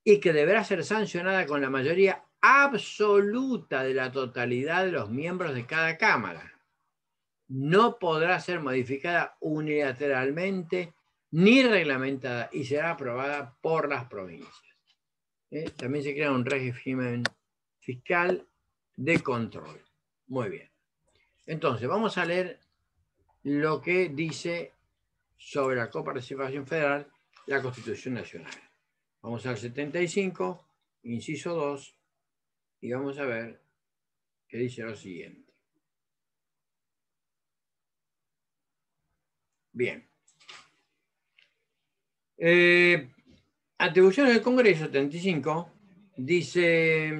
Speaker 1: y que deberá ser sancionada con la mayoría absoluta de la totalidad de los miembros de cada Cámara. No podrá ser modificada unilateralmente ni reglamentada y será aprobada por las provincias. También se crea un régimen fiscal de control. Muy bien. Entonces, vamos a leer lo que dice sobre la coparticipación federal la Constitución Nacional. Vamos al 75, inciso 2, y vamos a ver qué dice lo siguiente. Bien. Atribuciones del Congreso 75 dice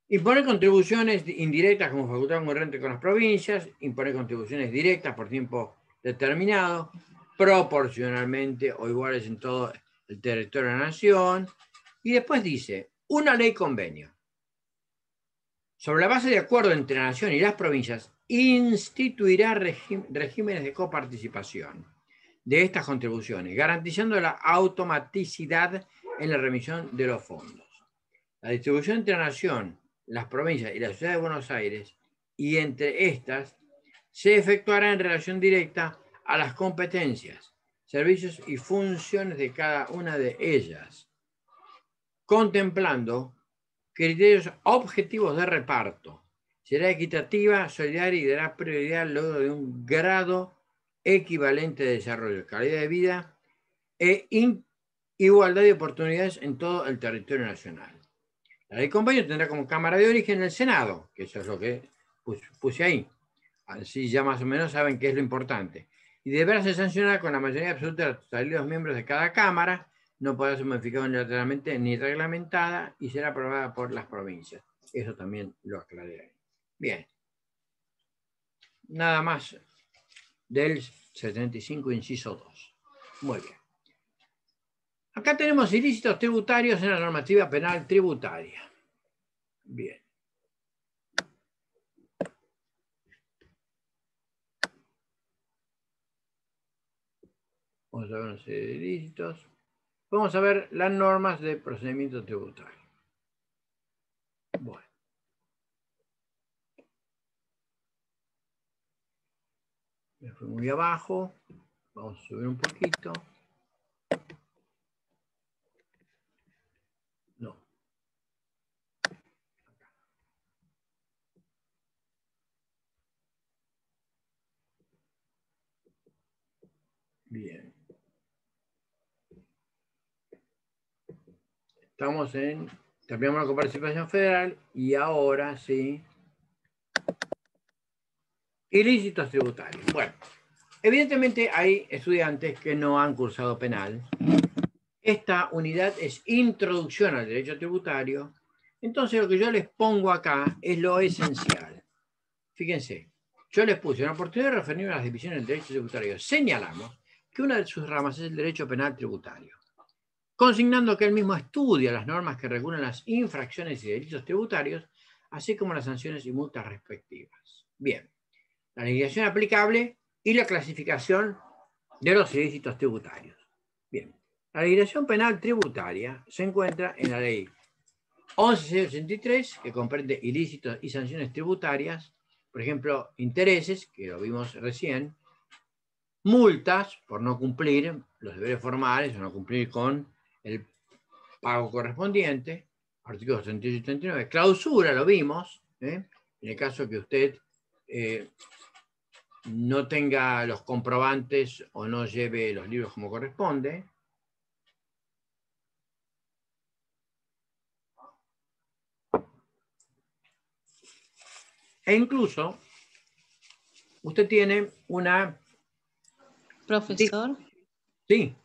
Speaker 1: imponer contribuciones indirectas como facultad concurrente con las provincias, imponer contribuciones directas por tiempo determinado, proporcionalmente o iguales en todo el territorio de la nación, y después dice una ley convenio sobre la base de acuerdo entre la nación y las provincias instituirá regímenes de coparticipación de estas contribuciones, garantizando la automaticidad en la remisión de los fondos. La distribución entre la nación, las provincias y la ciudad de Buenos Aires, y entre estas, se efectuará en relación directa a las competencias, servicios y funciones de cada una de ellas, contemplando criterios objetivos de reparto. Será equitativa, solidaria y dará prioridad al logro de un grado equivalente de desarrollo, calidad de vida e igualdad de oportunidades en todo el territorio nacional. La ley convenio tendrá como cámara de origen el Senado, que eso es lo que puse ahí. Así ya más o menos saben qué es lo importante. Y deberá ser sancionada con la mayoría absoluta de la totalidad de los miembros de cada cámara, no podrá ser modificada unilateralmente ni reglamentada y será aprobada por las provincias. Eso también lo aclaré. Bien. Nada más del 75, inciso 2. Muy bien. Acá tenemos ilícitos tributarios en la normativa penal tributaria. Bien. Vamos a ver una serie de ilícitos. Vamos a ver las normas de procedimiento tributario. Bueno. Me fui muy abajo. Vamos a subir un poquito. No. Bien. Estamos en... Terminamos la coparticipación federal y ahora sí... Ilícitos tributarios. Bueno, evidentemente hay estudiantes que no han cursado penal. Esta unidad es introducción al derecho tributario. Entonces lo que yo les pongo acá es lo esencial. Fíjense, yo les puse una oportunidad de referirme a las divisiones del derecho tributario. Señalamos que una de sus ramas es el derecho penal tributario, consignando que él mismo estudia las normas que regulan las infracciones y delitos tributarios, así como las sanciones y multas respectivas. Bien. La legislación aplicable y la clasificación de los ilícitos tributarios. Bien, la legislación penal tributaria se encuentra en la ley 11.683, que comprende ilícitos y sanciones tributarias, por ejemplo, intereses, que lo vimos recién, multas por no cumplir los deberes formales o no cumplir con el pago correspondiente, artículos 38 y 39, clausura, lo vimos, en el caso que usted no tenga los comprobantes o no lleve los libros como corresponde. E incluso, usted tiene una...
Speaker 8: Profesor.
Speaker 1: Sí.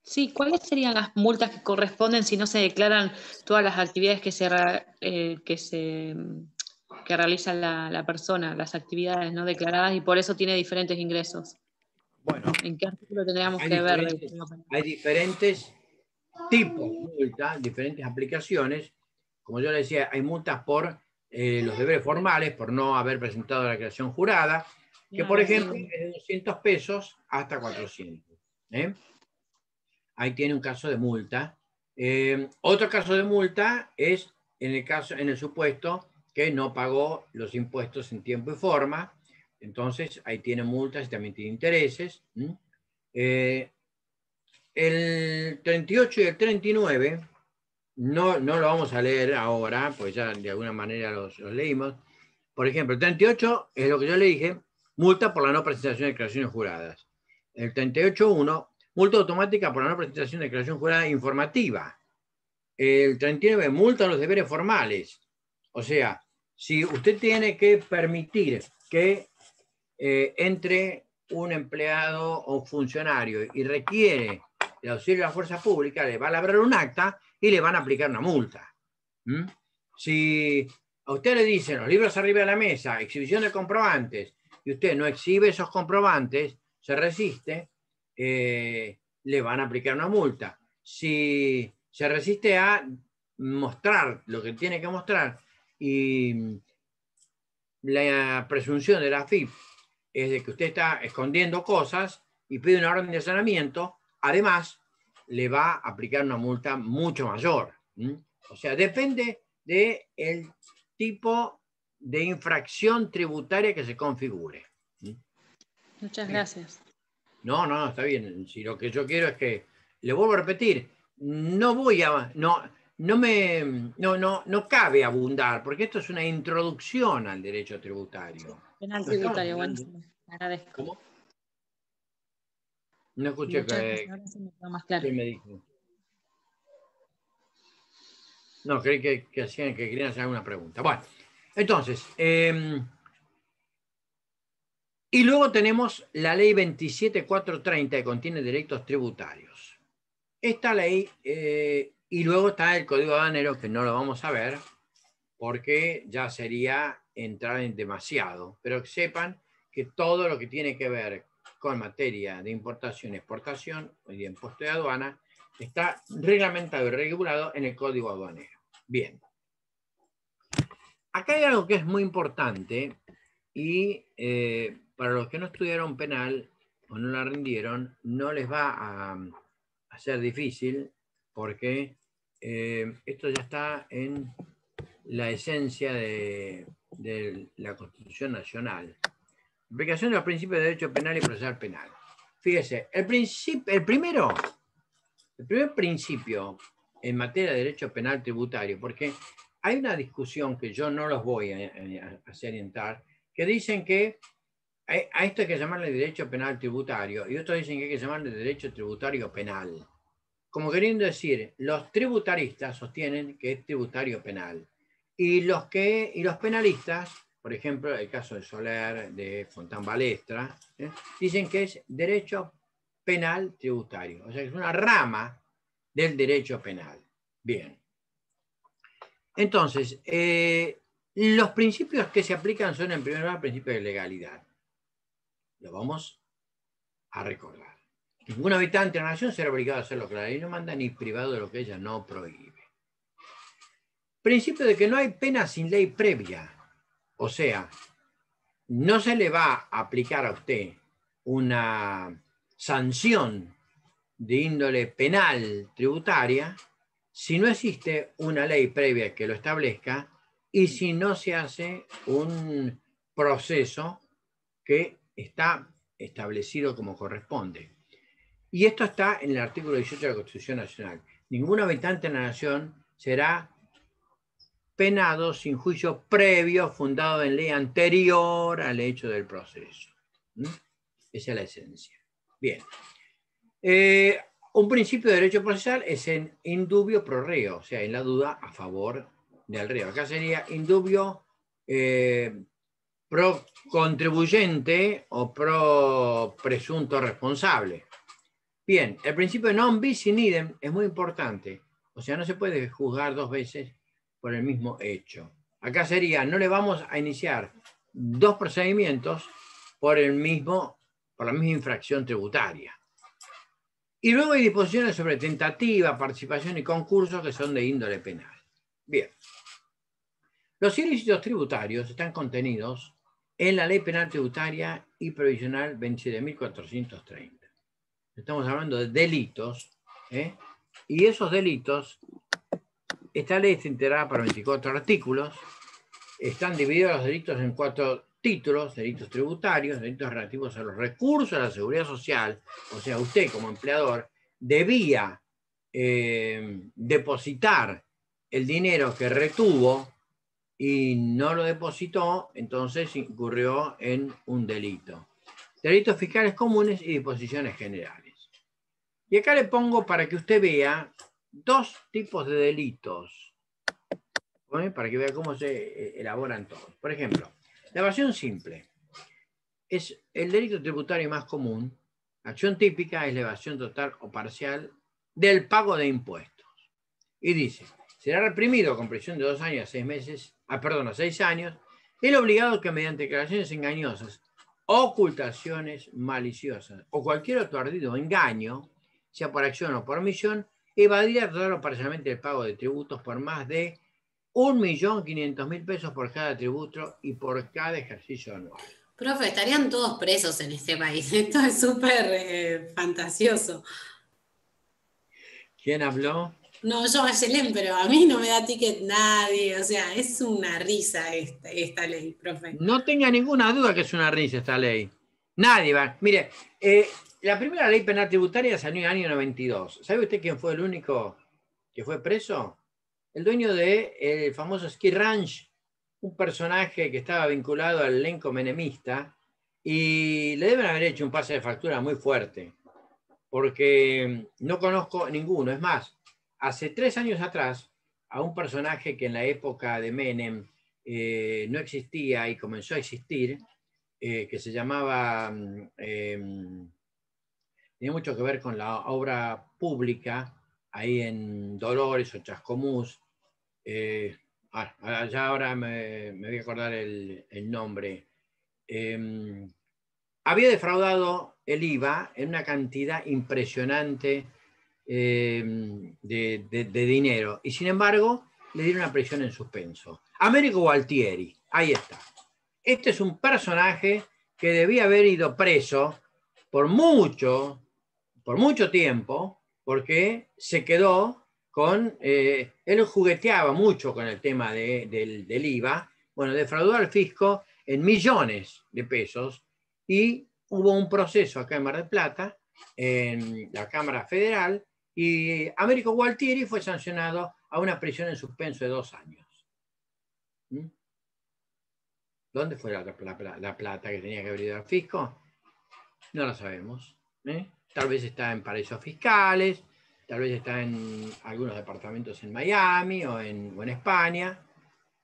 Speaker 8: Sí, ¿cuáles serían las multas que corresponden si no se declaran todas las actividades que realiza la persona, las actividades no declaradas, y por eso tiene diferentes ingresos?
Speaker 1: Bueno,
Speaker 8: ¿en qué artículo tendríamos que ver?
Speaker 1: Hay diferentes tipos de multas, diferentes aplicaciones. Como yo le decía, hay multas por los deberes formales, por no haber presentado la declaración jurada, que por ejemplo es de 200 pesos hasta 400. Ahí tiene un caso de multa. Otro caso de multa es en el supuesto que no pagó los impuestos en tiempo y forma. Entonces ahí tiene multas y también tiene intereses. El 38 y el 39 no lo vamos a leer ahora, pues ya de alguna manera los leímos. Por ejemplo, el 38 es lo que yo le dije, multa por la no presentación de declaraciones juradas. El 38.1, multa automática por la no presentación de declaración jurada informativa. El 39, multa a los deberes formales. O sea, si usted tiene que permitir que entre un empleado o funcionario y requiere el auxilio de la fuerza pública, le va a labrar un acta y le van a aplicar una multa. Si a usted le dicen los libros arriba de la mesa, exhibición de comprobantes, y usted no exhibe esos comprobantes, se resiste, le van a aplicar una multa. Si se resiste a mostrar lo que tiene que mostrar y la presunción de la AFIP es de que usted está escondiendo cosas y pide una orden de allanamiento, además le va a aplicar una multa mucho mayor. O sea, depende del tipo de infracción tributaria que se configure.
Speaker 8: Muchas gracias.
Speaker 1: No, está bien. Si lo que yo quiero es que, le vuelvo a repetir, no cabe abundar, porque esto es una introducción al derecho tributario.
Speaker 8: Penal tributario, buenísimo. Agradezco.
Speaker 1: ¿Cómo? No escuché
Speaker 8: que más claro.
Speaker 1: ¿Qué me dijo? No, creí que querían hacer alguna pregunta. Bueno, entonces, y luego tenemos la ley 27.430 que contiene derechos tributarios. Esta ley, y luego está el Código Aduanero, que no lo vamos a ver, porque ya sería entrar en demasiado, pero que sepan que todo lo que tiene que ver con materia de importación, exportación y de impuesto de aduana está reglamentado y regulado en el Código Aduanero. Bien. Acá hay algo que es muy importante y para los que no estudiaron penal o no la rindieron, no les va a ser difícil porque esto ya está en la esencia de la Constitución Nacional. Aplicación de los principios de derecho penal y procesal penal. Fíjese, el primer principio en materia de derecho penal tributario, porque hay una discusión que yo no los voy a hacer entrar, que dicen que a esto hay que llamarle derecho penal tributario y otros dicen que hay que llamarle derecho tributario penal. Como queriendo decir, los tributaristas sostienen que es tributario penal y los penalistas, por ejemplo, el caso de Soler, de Fontán Balestra, dicen que es derecho penal tributario, o sea que es una rama del derecho penal. Bien. Entonces, los principios que se aplican son en primer lugar principios de legalidad. Lo vamos a recordar. Ningún habitante de la nación será obligado a hacer lo que la ley no manda, ni privado de lo que ella no prohíbe. Principio de que no hay pena sin ley previa. O sea, no se le va a aplicar a usted una sanción de índole penal tributaria si no existe una ley previa que lo establezca y si no se hace un proceso que está establecido como corresponde. Y esto está en el artículo 18 de la Constitución Nacional. Ningún habitante de la nación será penado sin juicio previo fundado en ley anterior al hecho del proceso. Esa es la esencia. Bien. Un principio de derecho procesal es en indubio pro reo, o sea, en la duda a favor del reo. Acá sería indubio pro contribuyente o pro presunto responsable. Bien, el principio de non bis in idem es muy importante. O sea, no se puede juzgar dos veces por el mismo hecho. Acá sería, no le vamos a iniciar dos procedimientos por la misma infracción tributaria. Y luego hay disposiciones sobre tentativa, participación y concurso que son de índole penal. Bien. Los ilícitos tributarios están contenidos en la Ley Penal Tributaria y Provisional 27.430. Estamos hablando de delitos, y esos delitos, esta ley está integrada por 24 artículos, están divididos los delitos en 4 títulos: delitos tributarios, delitos relativos a los recursos de la seguridad social, o sea, usted como empleador debía depositar el dinero que retuvo y no lo depositó, entonces incurrió en un delito. Delitos fiscales comunes y disposiciones generales. Y acá le pongo para que usted vea dos tipos de delitos, ¿eh? Para que vea cómo se elaboran todos. Por ejemplo, la evasión simple es el delito tributario más común. La acción típica es la evasión total o parcial del pago de impuestos. Y dice, será reprimido con prisión de 2 años a 6 meses, a 6 años, el obligado que mediante declaraciones engañosas, ocultaciones maliciosas o cualquier otro ardido engaño, sea por acción o por omisión, evadirá total o parcialmente el pago de tributos por más de 1.500.000 pesos por cada tributo y por cada ejercicio anual.
Speaker 4: Profe, estarían todos presos en este país. Esto es súper fantasioso.
Speaker 1: ¿Quién habló?
Speaker 4: No, yo Ayelén, pero a mí no me da ticket nadie. O sea, es una risa esta ley, profe.
Speaker 1: No tenga ninguna duda que es una risa esta ley. Nadie va. Mire, la primera ley penal tributaria salió en el año 92. ¿Sabe usted quién fue el único que fue preso? El dueño del famoso Ski Ranch, un personaje que estaba vinculado al elenco menemista, y le deben haber hecho un pase de factura muy fuerte, porque no conozco ninguno. Es más, hace 3 años atrás, a un personaje que en la época de Menem no existía y comenzó a existir, que se llamaba, tenía mucho que ver con la obra pública, ahí en Dolores o Chascomús. Ya ahora me voy a acordar el nombre. Había defraudado el IVA en una cantidad impresionante de dinero, y sin embargo le dieron una prisión en suspenso. Américo Gualtieri, ahí está. Este es un personaje que debía haber ido preso por mucho tiempo, porque se quedó con... él jugueteaba mucho con el tema del IVA. Bueno, defraudó al fisco en millones de pesos, y hubo un proceso acá en Mar del Plata, en la Cámara Federal, y Américo Gualtieri fue sancionado a una prisión en suspenso de 2 años. ¿Dónde fue la plata que tenía que haber ido al fisco? No lo sabemos. Tal vez está en paraísos fiscales, tal vez está en algunos departamentos en Miami o en España.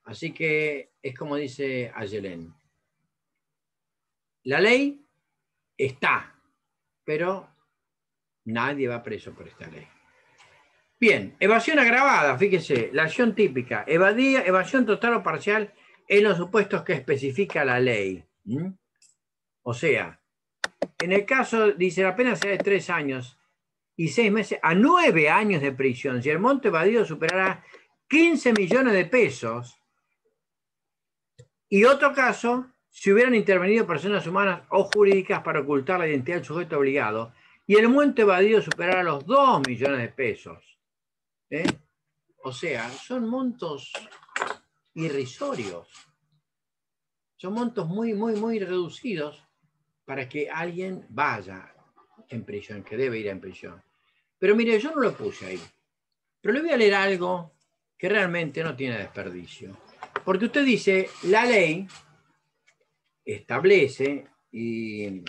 Speaker 1: Así que es como dice Ayelén. La ley está, pero nadie va preso por esta ley. Bien, evasión agravada, fíjese, la acción típica, evasión total o parcial en los supuestos que especifica la ley. O sea, en el caso, dice, la pena será de 3 años y 6 meses a 9 años de prisión. Si el monto evadido superará 15 millones de pesos. Y otro caso, si hubieran intervenido personas humanas o jurídicas para ocultar la identidad del sujeto obligado y el monto evadido superara los 2 millones de pesos. O sea, son montos irrisorios. Son montos muy, muy, muy reducidos para que alguien vaya en prisión, que debe ir en prisión. Pero mire, yo no lo puse ahí. Pero le voy a leer algo que realmente no tiene desperdicio. Porque usted dice, la ley establece y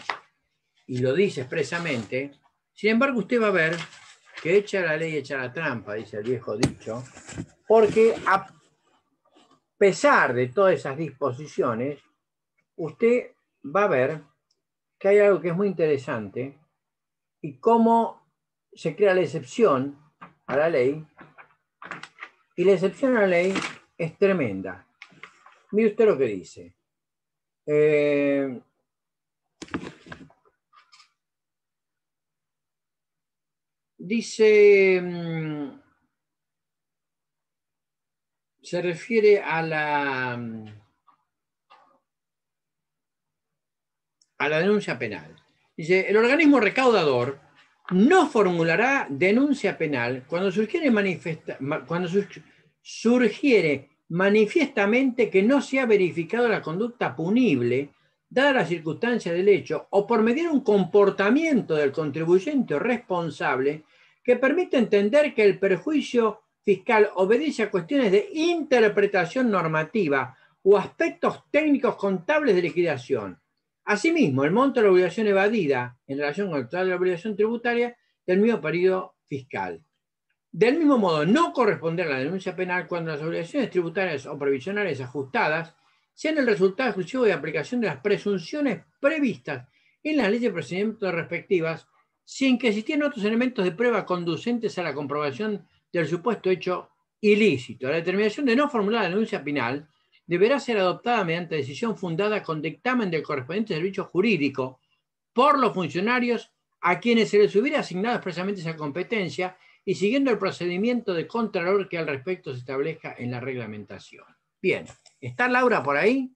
Speaker 1: lo dice expresamente. Sin embargo, usted va a ver que echa la ley, echa la trampa, dice el viejo dicho, porque a pesar de todas esas disposiciones, usted va a ver que hay algo que es muy interesante, y cómo se crea la excepción a la ley, y la excepción a la ley es tremenda. Mire usted lo que dice. Dice, se refiere a la denuncia penal. Dice, el organismo recaudador no formulará denuncia penal cuando surgiere manifiestamente que no se ha verificado la conducta punible, dada la circunstancia del hecho, o por mediar un comportamiento del contribuyente o responsable que permite entender que el perjuicio fiscal obedece a cuestiones de interpretación normativa o aspectos técnicos contables de liquidación. Asimismo, el monto de la obligación evadida en relación con el total de la obligación tributaria del mismo periodo fiscal. Del mismo modo, no corresponder a la denuncia penal cuando las obligaciones tributarias o previsionales ajustadas sean el resultado exclusivo de aplicación de las presunciones previstas en las leyes de procedimiento respectivas, sin que existieran otros elementos de prueba conducentes a la comprobación del supuesto hecho ilícito. La determinación de no formular la denuncia penal deberá ser adoptada mediante decisión fundada con dictamen del correspondiente servicio jurídico por los funcionarios a quienes se les hubiera asignado expresamente esa competencia y siguiendo el procedimiento de contralor que al respecto se establezca en la reglamentación. Bien, ¿está Laura por ahí?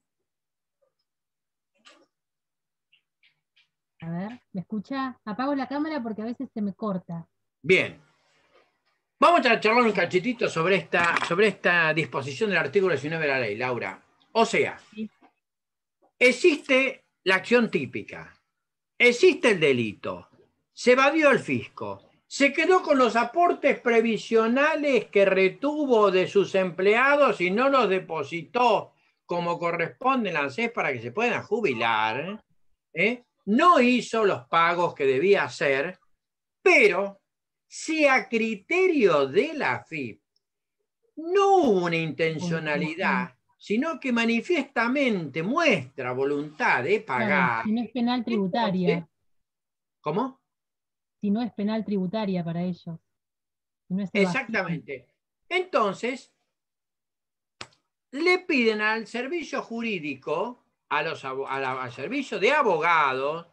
Speaker 6: A ver, ¿me escucha? Apago la cámara porque a veces se me corta.
Speaker 1: Bien. Vamos a charlar un cachetito sobre esta disposición del artículo 19 de la ley, Laura. O sea,
Speaker 6: Sí.
Speaker 1: existe la acción típica, existe el delito, se evadió el fisco, se quedó con los aportes previsionales que retuvo de sus empleados y no los depositó como corresponde en la ANSES para que se puedan jubilar, no hizo los pagos que debía hacer, pero si a criterio de la AFIP no hubo una intencionalidad, sino que manifiestamente muestra voluntad de pagar.
Speaker 6: Claro, si no es penal tributaria.
Speaker 1: ¿Cómo?
Speaker 6: Si no es penal tributaria para ellos. Si no es evasión.
Speaker 1: Exactamente. Entonces, le piden al servicio jurídico, al servicio de abogados,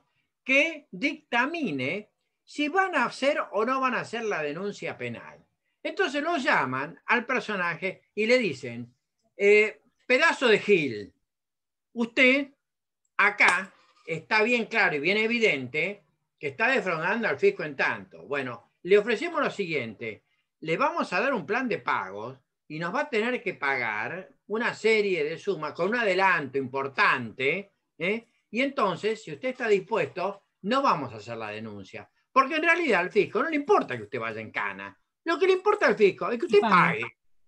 Speaker 1: que dictamine si van a hacer o no van a hacer la denuncia penal. Entonces lo llaman al personaje y le dicen, pedazo de Gil, usted acá está bien claro y bien evidente que está defraudando al fisco en tanto. Bueno, le ofrecemos lo siguiente, le vamos a dar un plan de pagos y nos va a tener que pagar una serie de sumas con un adelanto importante, y entonces, si usted está dispuesto, no vamos a hacer la denuncia. Porque en realidad al fisco no le importa que usted vaya en cana. Lo que le importa al fisco es que usted pague.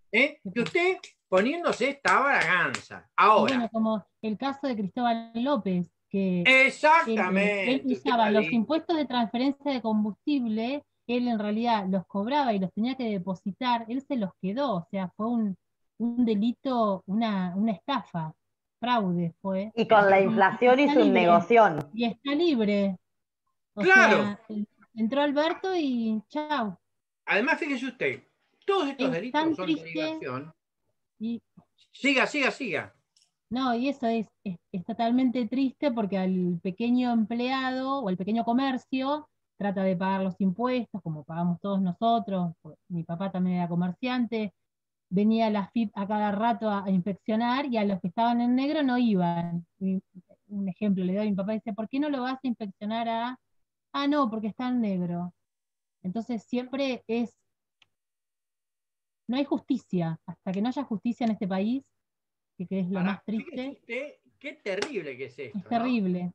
Speaker 1: Que usted poniéndose esta braganza. Ahora.
Speaker 6: Y bueno, como el caso de Cristóbal López, que
Speaker 1: exactamente,
Speaker 6: él usaba los impuestos de transferencia de combustible, él en realidad los cobraba y los tenía que depositar, él se los quedó, o sea, fue un delito, una estafa, fraude fue.
Speaker 2: Y con la inflación hizo un negoción.
Speaker 6: Y está libre. O
Speaker 1: claro.
Speaker 6: sea, entró Alberto y chao.
Speaker 1: Además, fíjese usted, todos estos delitos son derivación.
Speaker 6: Y...
Speaker 1: Siga.
Speaker 6: No, y eso es totalmente triste porque al pequeño empleado o al pequeño comercio trata de pagar los impuestos, como pagamos todos nosotros. Mi papá también era comerciante, venía la FIP a cada rato a inspeccionar y a los que estaban en negro no iban. Un ejemplo le doy, mi papá dice, ¿por qué no lo vas a inspeccionar a...? Ah, no, porque está en negro. Entonces siempre no hay justicia. Hasta que no haya justicia en este país, que es lo más triste.
Speaker 1: Usted, qué terrible que es esto.
Speaker 6: Es terrible.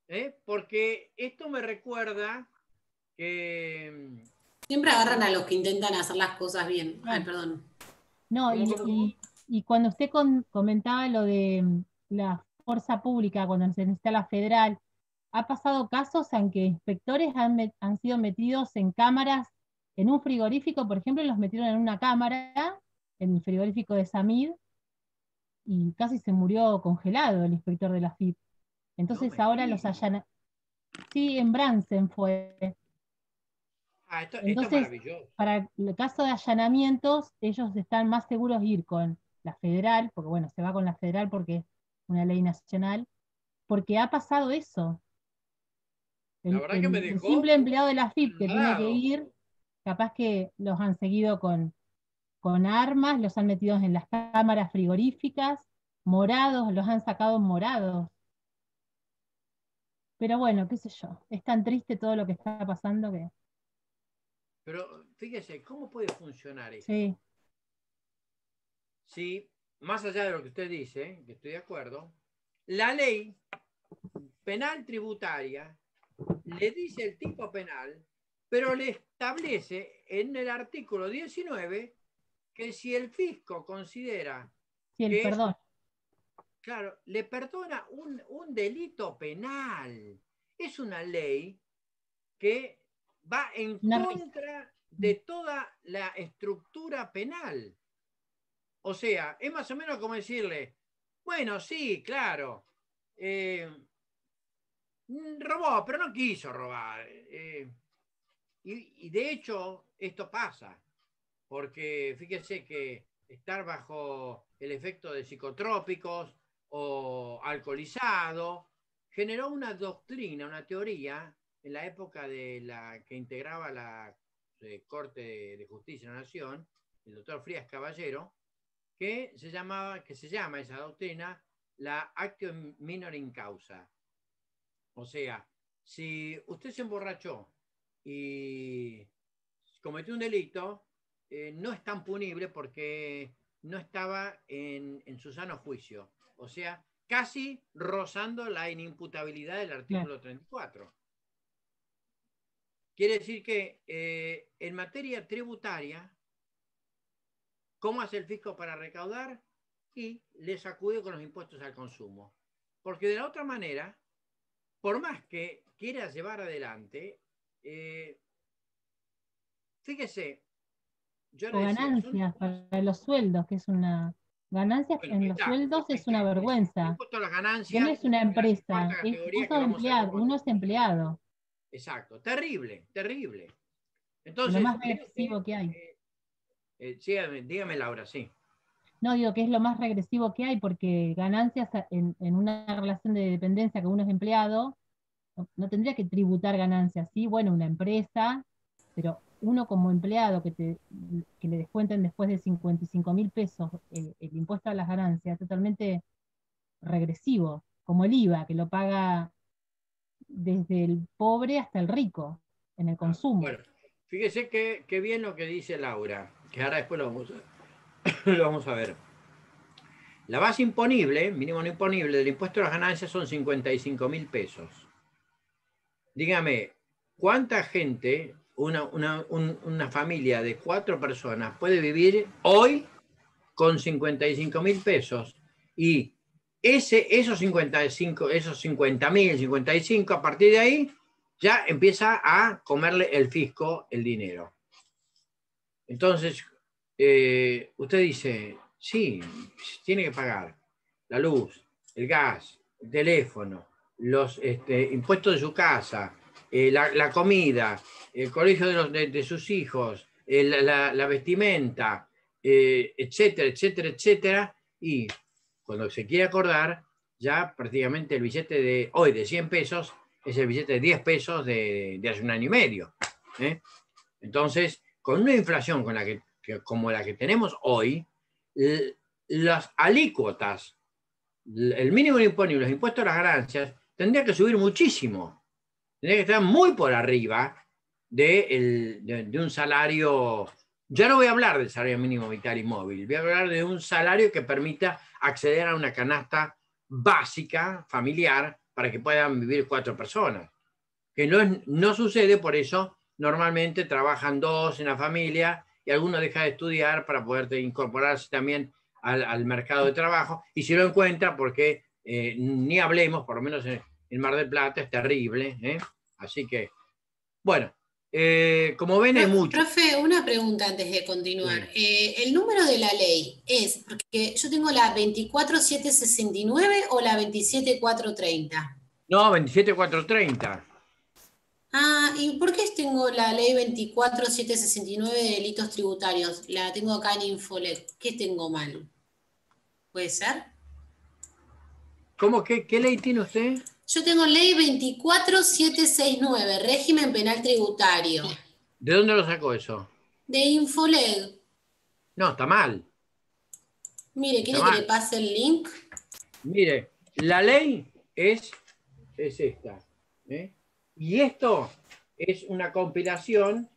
Speaker 1: ¿no? Porque esto me recuerda que...
Speaker 4: Siempre agarran a los que intentan hacer las cosas bien. Ay, perdón.
Speaker 6: No, y cuando usted comentaba lo de la fuerza pública, cuando se necesita la federal, ha pasado casos en que inspectores han sido metidos en cámaras, en un frigorífico, por ejemplo, los metieron en una cámara, en el frigorífico de Samid, y casi se murió congelado el inspector de la FIP. Entonces ahora los allanan. Sí, en Bransen fue.
Speaker 1: Entonces,
Speaker 6: esto es maravilloso. Para el caso de allanamientos, ellos están más seguros ir con la federal, porque bueno, se va con la federal porque es una ley nacional, porque ha pasado eso. El simple empleado de la FIP que tiene que ir, capaz que los han seguido con armas, los han metido en las cámaras frigoríficas, morados, los han sacado morados. Pero bueno, qué sé yo, es tan triste todo lo que está pasando que...
Speaker 1: Pero fíjese, ¿cómo puede funcionar esto?
Speaker 6: Sí.
Speaker 1: Sí, más allá de lo que usted dice, que estoy de acuerdo, la ley penal tributaria le dice el tipo penal, pero le establece en el artículo 19 que si el fisco considera
Speaker 6: Sí, el
Speaker 1: que
Speaker 6: perdón.
Speaker 1: claro, le perdona un delito penal. Es una ley que va en contra de toda la estructura penal. O sea, es más o menos como decirle, bueno, sí, claro, robó, pero no quiso robar. Y de hecho, esto pasa, porque fíjese que estar bajo el efecto de psicotrópicos o alcoholizado generó una doctrina, una teoría, en la época de la que integraba la Corte de Justicia de la Nación, el doctor Frías Caballero, que se llama esa doctrina la actio minor in causa. O sea, si usted se emborrachó y cometió un delito, no es tan punible porque no estaba en su sano juicio. O sea, casi rozando la inimputabilidad del artículo 34. Quiere decir que en materia tributaria, ¿cómo hace el fisco para recaudar? Y le sacude con los impuestos al consumo. Porque de la otra manera, por más que quiera llevar adelante, fíjese, yo
Speaker 6: O
Speaker 1: le decía,
Speaker 6: ganancias para los sueldos, que es una... Ganancias
Speaker 1: bueno,
Speaker 6: en los sueldos es una vergüenza.
Speaker 1: El impuesto a las
Speaker 6: Que
Speaker 1: ganancias,
Speaker 6: no es una empresa,
Speaker 1: cuarta
Speaker 6: es
Speaker 1: categoría que
Speaker 6: uno
Speaker 1: vamos a ver
Speaker 6: empleado, uno es empleado.
Speaker 1: Exacto, terrible, terrible.
Speaker 6: Lo
Speaker 1: Entonces,
Speaker 6: más regresivo que hay.
Speaker 1: sí, dígame Laura, sí.
Speaker 6: No, digo que es lo más regresivo que hay, porque ganancias en una relación de dependencia que uno es empleado, no tendría que tributar ganancias, sí, bueno, una empresa, pero uno como empleado que le descuenten después de 55.000 pesos el impuesto a las ganancias, totalmente regresivo, como el IVA, que lo paga desde el pobre hasta el rico en el consumo.
Speaker 1: Bueno, fíjese que bien lo que dice Laura, que ahora después lo vamos a ver. La base imponible, mínimo no imponible, del impuesto a las ganancias son 55.000 pesos. Dígame, ¿cuánta gente, una familia de 4 personas puede vivir hoy con 55.000 pesos? Y esos 50.000, 55, a partir de ahí, ya empieza a comerle el fisco el dinero. Entonces, usted dice, sí, tiene que pagar la luz, el gas, el teléfono, los impuestos de su casa, la comida, el colegio de sus hijos, la vestimenta, etcétera, etcétera, etcétera. Y cuando se quiere acordar, ya prácticamente el billete de hoy de 100 pesos es el billete de 10 pesos de hace un año y medio. Entonces, con una inflación como la que tenemos hoy, las alícuotas, el mínimo imponible, los impuestos a las ganancias, tendría que subir muchísimo. Tendría que estar muy por arriba de un salario. Ya no voy a hablar del salario mínimo vital y móvil, voy a hablar de un salario que permita acceder a una canasta básica, familiar, para que puedan vivir 4 personas. Que no sucede, por eso normalmente trabajan 2 en la familia y alguno deja de estudiar para poder incorporarse también al mercado de trabajo, y si lo encuentra, porque ni hablemos, por lo menos en Mar del Plata es terrible, así que, bueno, como ven hay mucho.
Speaker 4: Profe, una pregunta antes de continuar. ¿El número de la ley es, porque yo tengo la 24769 o la 27430?
Speaker 1: No, 27430.
Speaker 4: Ah, ¿y por qué tengo la ley 24769 de delitos tributarios? La tengo acá en Infolet. ¿Qué tengo mal? ¿Puede ser?
Speaker 1: ¿Cómo? ¿Qué ley tiene usted?
Speaker 4: Yo tengo ley 24769, régimen penal tributario.
Speaker 1: ¿De dónde lo sacó eso?
Speaker 4: De Infolet.
Speaker 1: No, está mal.
Speaker 4: Mire, ¿quiere que le pase el link?
Speaker 1: Mire, la ley es esta. Y esto es una compilación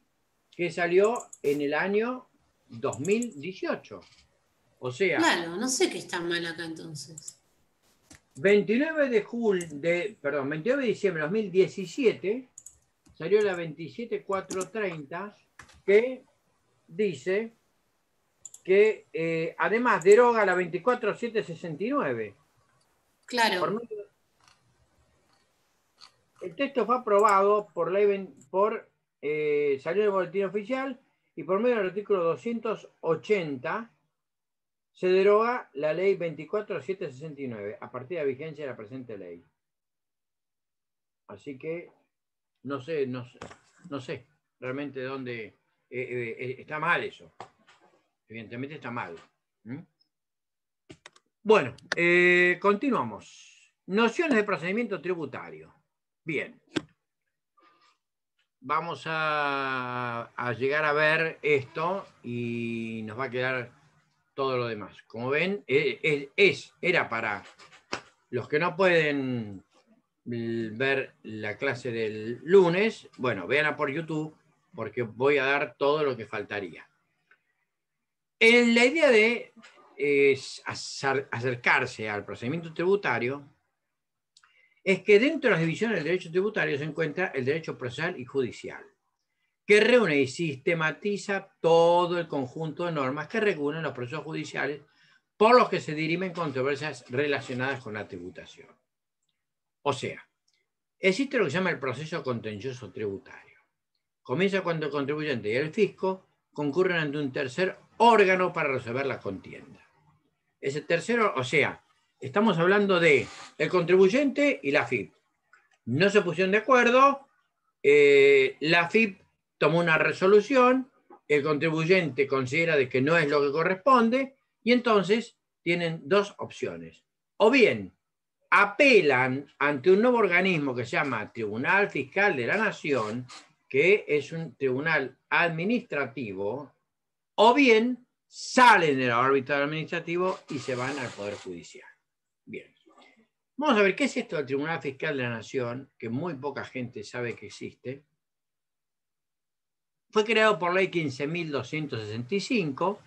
Speaker 1: que salió en el año 2018. O sea...
Speaker 4: Claro, no sé qué está mal acá entonces.
Speaker 1: 29 de diciembre de 2017 salió la 27430 que dice que además deroga la 24769.
Speaker 4: Claro.
Speaker 1: El texto fue aprobado por ley, salió en el boletín oficial y por medio del artículo 280 se deroga la ley 24769 a partir de la vigencia de la presente ley. Así que no sé realmente dónde está mal eso. Evidentemente está mal. Bueno, continuamos. Nociones de procedimiento tributario. Bien. Vamos a llegar a ver esto y nos va a quedar todo lo demás. Como ven, era para los que no pueden ver la clase del lunes, bueno, véanla por YouTube, porque voy a dar todo lo que faltaría. La idea de acercarse al procedimiento tributario es que dentro de las divisiones del derecho tributario se encuentra el derecho procesal y judicial, que reúne y sistematiza todo el conjunto de normas que regulan los procesos judiciales por los que se dirimen controversias relacionadas con la tributación. O sea, existe lo que se llama el proceso contencioso tributario. Comienza cuando el contribuyente y el fisco concurren ante un tercer órgano para resolver la contienda. Ese tercero, o sea, estamos hablando de el contribuyente y la AFIP. No se pusieron de acuerdo, la AFIP tomó una resolución, el contribuyente considera de que no es lo que corresponde y entonces tienen dos opciones. O bien apelan ante un nuevo organismo que se llama Tribunal Fiscal de la Nación, que es un tribunal administrativo, o bien salen del ámbito administrativo y se van al Poder Judicial. Bien. Vamos a ver qué es esto del Tribunal Fiscal de la Nación, que muy poca gente sabe que existe. Fue creado por ley 15.265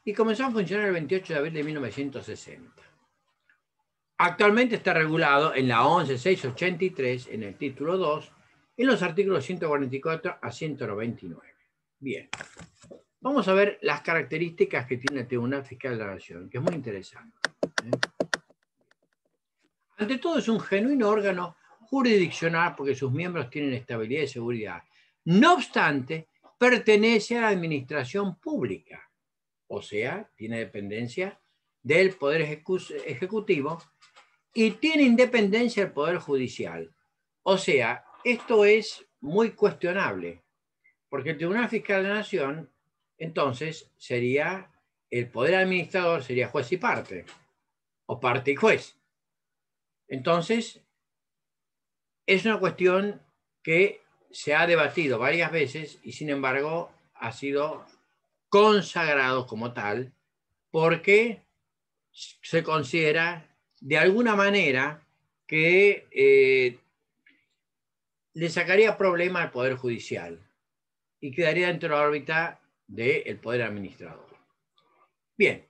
Speaker 1: y comenzó a funcionar el 28 de abril de 1960. Actualmente está regulado en la 11.683, en el título 2, en los artículos 144 a 199. Bien. Vamos a ver las características que tiene el Tribunal Fiscal de la Nación, que es muy interesante. Ante todo, es un genuino órgano jurisdiccional porque sus miembros tienen estabilidad y seguridad. No obstante, pertenece a la administración pública, o sea, tiene dependencia del Poder Ejecutivo y tiene independencia del Poder Judicial. O sea, esto es muy cuestionable, porque el Tribunal Fiscal de la Nación, entonces, sería el Poder Administrador, sería juez y parte, o parte y juez. Entonces, es una cuestión que se ha debatido varias veces y, sin embargo, ha sido consagrado como tal porque se considera de alguna manera que le sacaría problema al Poder Judicial y quedaría dentro de la órbita del Poder Administrador. Bien,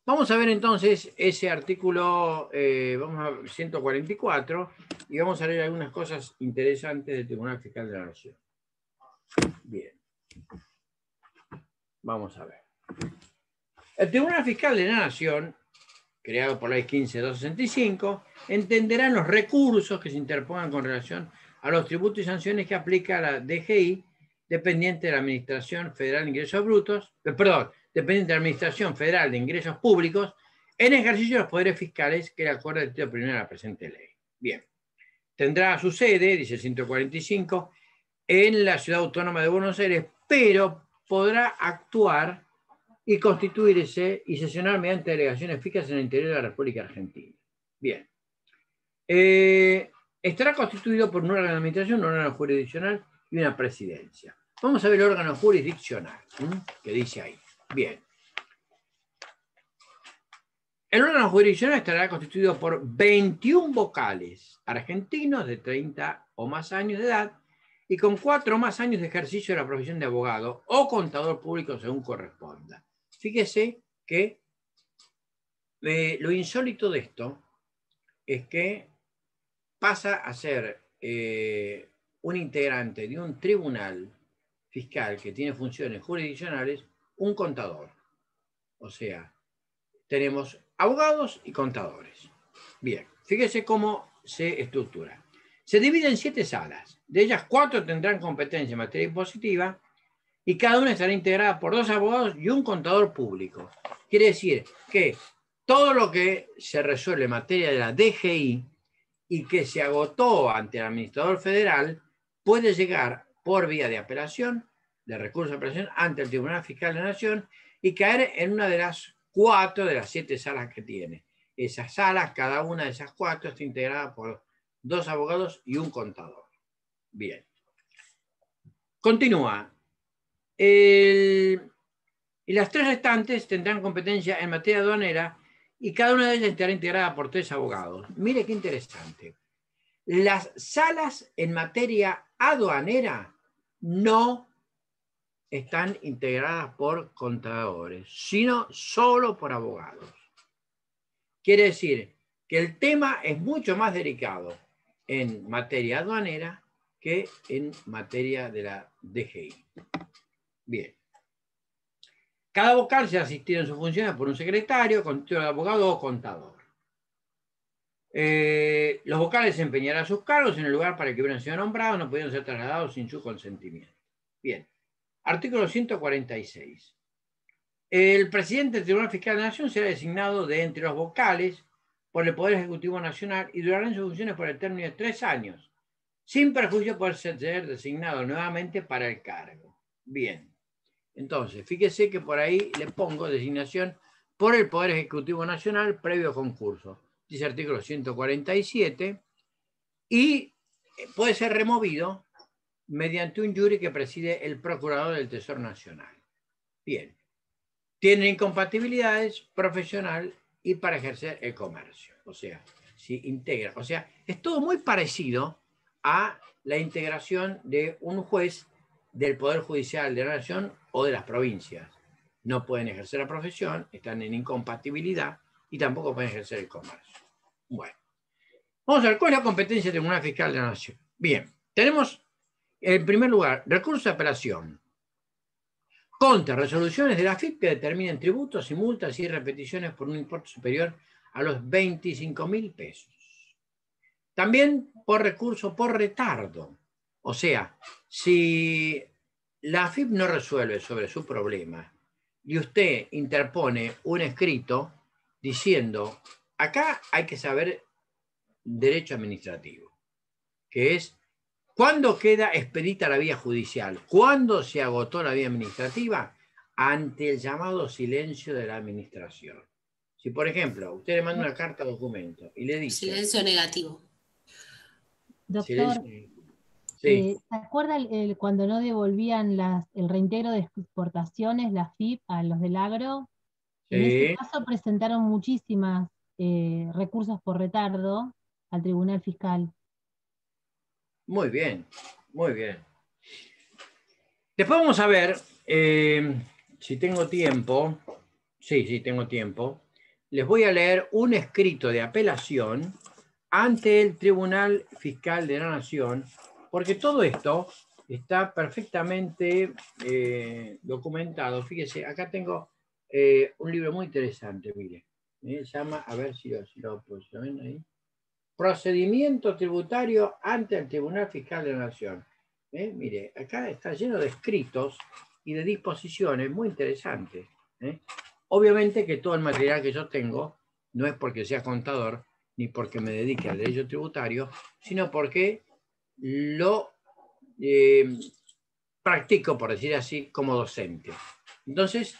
Speaker 1: vamos a ver entonces ese artículo, vamos a ver, 144, y vamos a leer algunas cosas interesantes del Tribunal Fiscal de la Nación. Bien, vamos a ver. El Tribunal Fiscal de la Nación, creado por la ley 15.265, entenderá los recursos que se interpongan con relación a los tributos y sanciones que aplica la DGI, dependiente de la Administración Federal de Ingresos Brutos, dependiente de la Administración Federal de Ingresos Públicos, en ejercicio de los poderes fiscales que de acuerdo al título primero de la presente ley. Bien. Tendrá su sede, dice el 145, en la Ciudad Autónoma de Buenos Aires, pero podrá actuar y constituirse y sesionar mediante delegaciones fijas en el interior de la República Argentina. Bien. Estará constituido por un órgano de administración, un órgano jurisdiccional y una presidencia. Vamos a ver el órgano jurisdiccional, que dice ahí. Bien. El órgano jurisdiccional estará constituido por 21 vocales argentinos de 30 o más años de edad y con 4 o más años de ejercicio de la profesión de abogado o contador público según corresponda. Fíjese que lo insólito de esto es que pasa a ser un integrante de un tribunal fiscal que tiene funciones jurisdiccionales un contador. O sea, tenemos abogados y contadores. Bien, fíjese cómo se estructura. Se divide en 7 salas. De ellas 4 tendrán competencia en materia impositiva y cada una estará integrada por 2 abogados y un contador público. Quiere decir que todo lo que se resuelve en materia de la DGI y que se agotó ante el administrador federal puede llegar por vía de apelación, de recurso de apelación, ante el Tribunal Fiscal de la Nación y caer en una de las 4 de las 7 salas que tiene. Esas salas, cada una de esas 4 está integrada por 2 abogados y un contador. Bien. Continúa. Y las 3 restantes tendrán competencia en materia aduanera y cada una de ellas estará integrada por 3 abogados. Mire qué interesante. Las salas en materia aduanera no están integradas por contadores, sino solo por abogados. Quiere decir que el tema es mucho más delicado en materia aduanera que en materia de la DGI. Bien. Cada vocal será asistido en sus funciones por un secretario, con título de abogado o contador. Los vocales desempeñarán sus cargos en el lugar para el que hubieran sido nombrados, no pudieron ser trasladados sin su consentimiento. Bien. Artículo 146. El presidente del Tribunal Fiscal de la Nación será designado de entre los vocales por el Poder Ejecutivo Nacional y durará en sus funciones por el término de 3 años, sin perjuicio por ser designado nuevamente para el cargo. Bien. Entonces, fíjese que por ahí le pongo designación por el Poder Ejecutivo Nacional previo concurso. Dice artículo 147, y puede ser removido mediante un jury que preside el Procurador del Tesoro Nacional. Bien. Tiene incompatibilidades profesional y para ejercer el comercio. O sea, si integra. O sea, es todo muy parecido a la integración de un juez del Poder Judicial de la Nación o de las provincias. No pueden ejercer la profesión, están en incompatibilidad y tampoco pueden ejercer el comercio. Bueno, vamos a ver cuál es la competencia del Tribunal Fiscal de la Nación. Bien, tenemos en primer lugar recurso de apelación contra resoluciones de la AFIP que determinen tributos y multas y repeticiones por un importe superior a los 25.000 pesos. También por recurso por retardo. O sea, si la AFIP no resuelve sobre su problema y usted interpone un escrito diciendo, acá hay que saber derecho administrativo, que es ¿cuándo queda expedita la vía judicial? ¿Cuándo se agotó la vía administrativa? Ante el llamado silencio de la administración. Si, por ejemplo, usted le manda una carta documento y le dice...
Speaker 4: Silencio negativo.
Speaker 6: Doctor,
Speaker 1: sí.
Speaker 6: ¿se acuerda cuando no devolvían el reintegro de exportaciones, la FIP, a los del agro?
Speaker 1: Sí.
Speaker 6: En ese caso presentaron muchísimas recursos por retardo al Tribunal Fiscal.
Speaker 1: Muy bien, muy bien. Después vamos a ver, si tengo tiempo, sí, tengo tiempo, les voy a leer un escrito de apelación ante el Tribunal Fiscal de la Nación, porque todo esto está perfectamente documentado. Fíjese, acá tengo un libro muy interesante, mire. Se llama, a ver si lo ven ahí. Procedimiento tributario ante el Tribunal Fiscal de la Nación. Mire, acá está lleno de escritos y de disposiciones muy interesantes. Obviamente que todo el material que yo tengo no es porque sea contador, ni porque me dedique al derecho tributario, sino porque lo practico, por decir así, como docente. Entonces,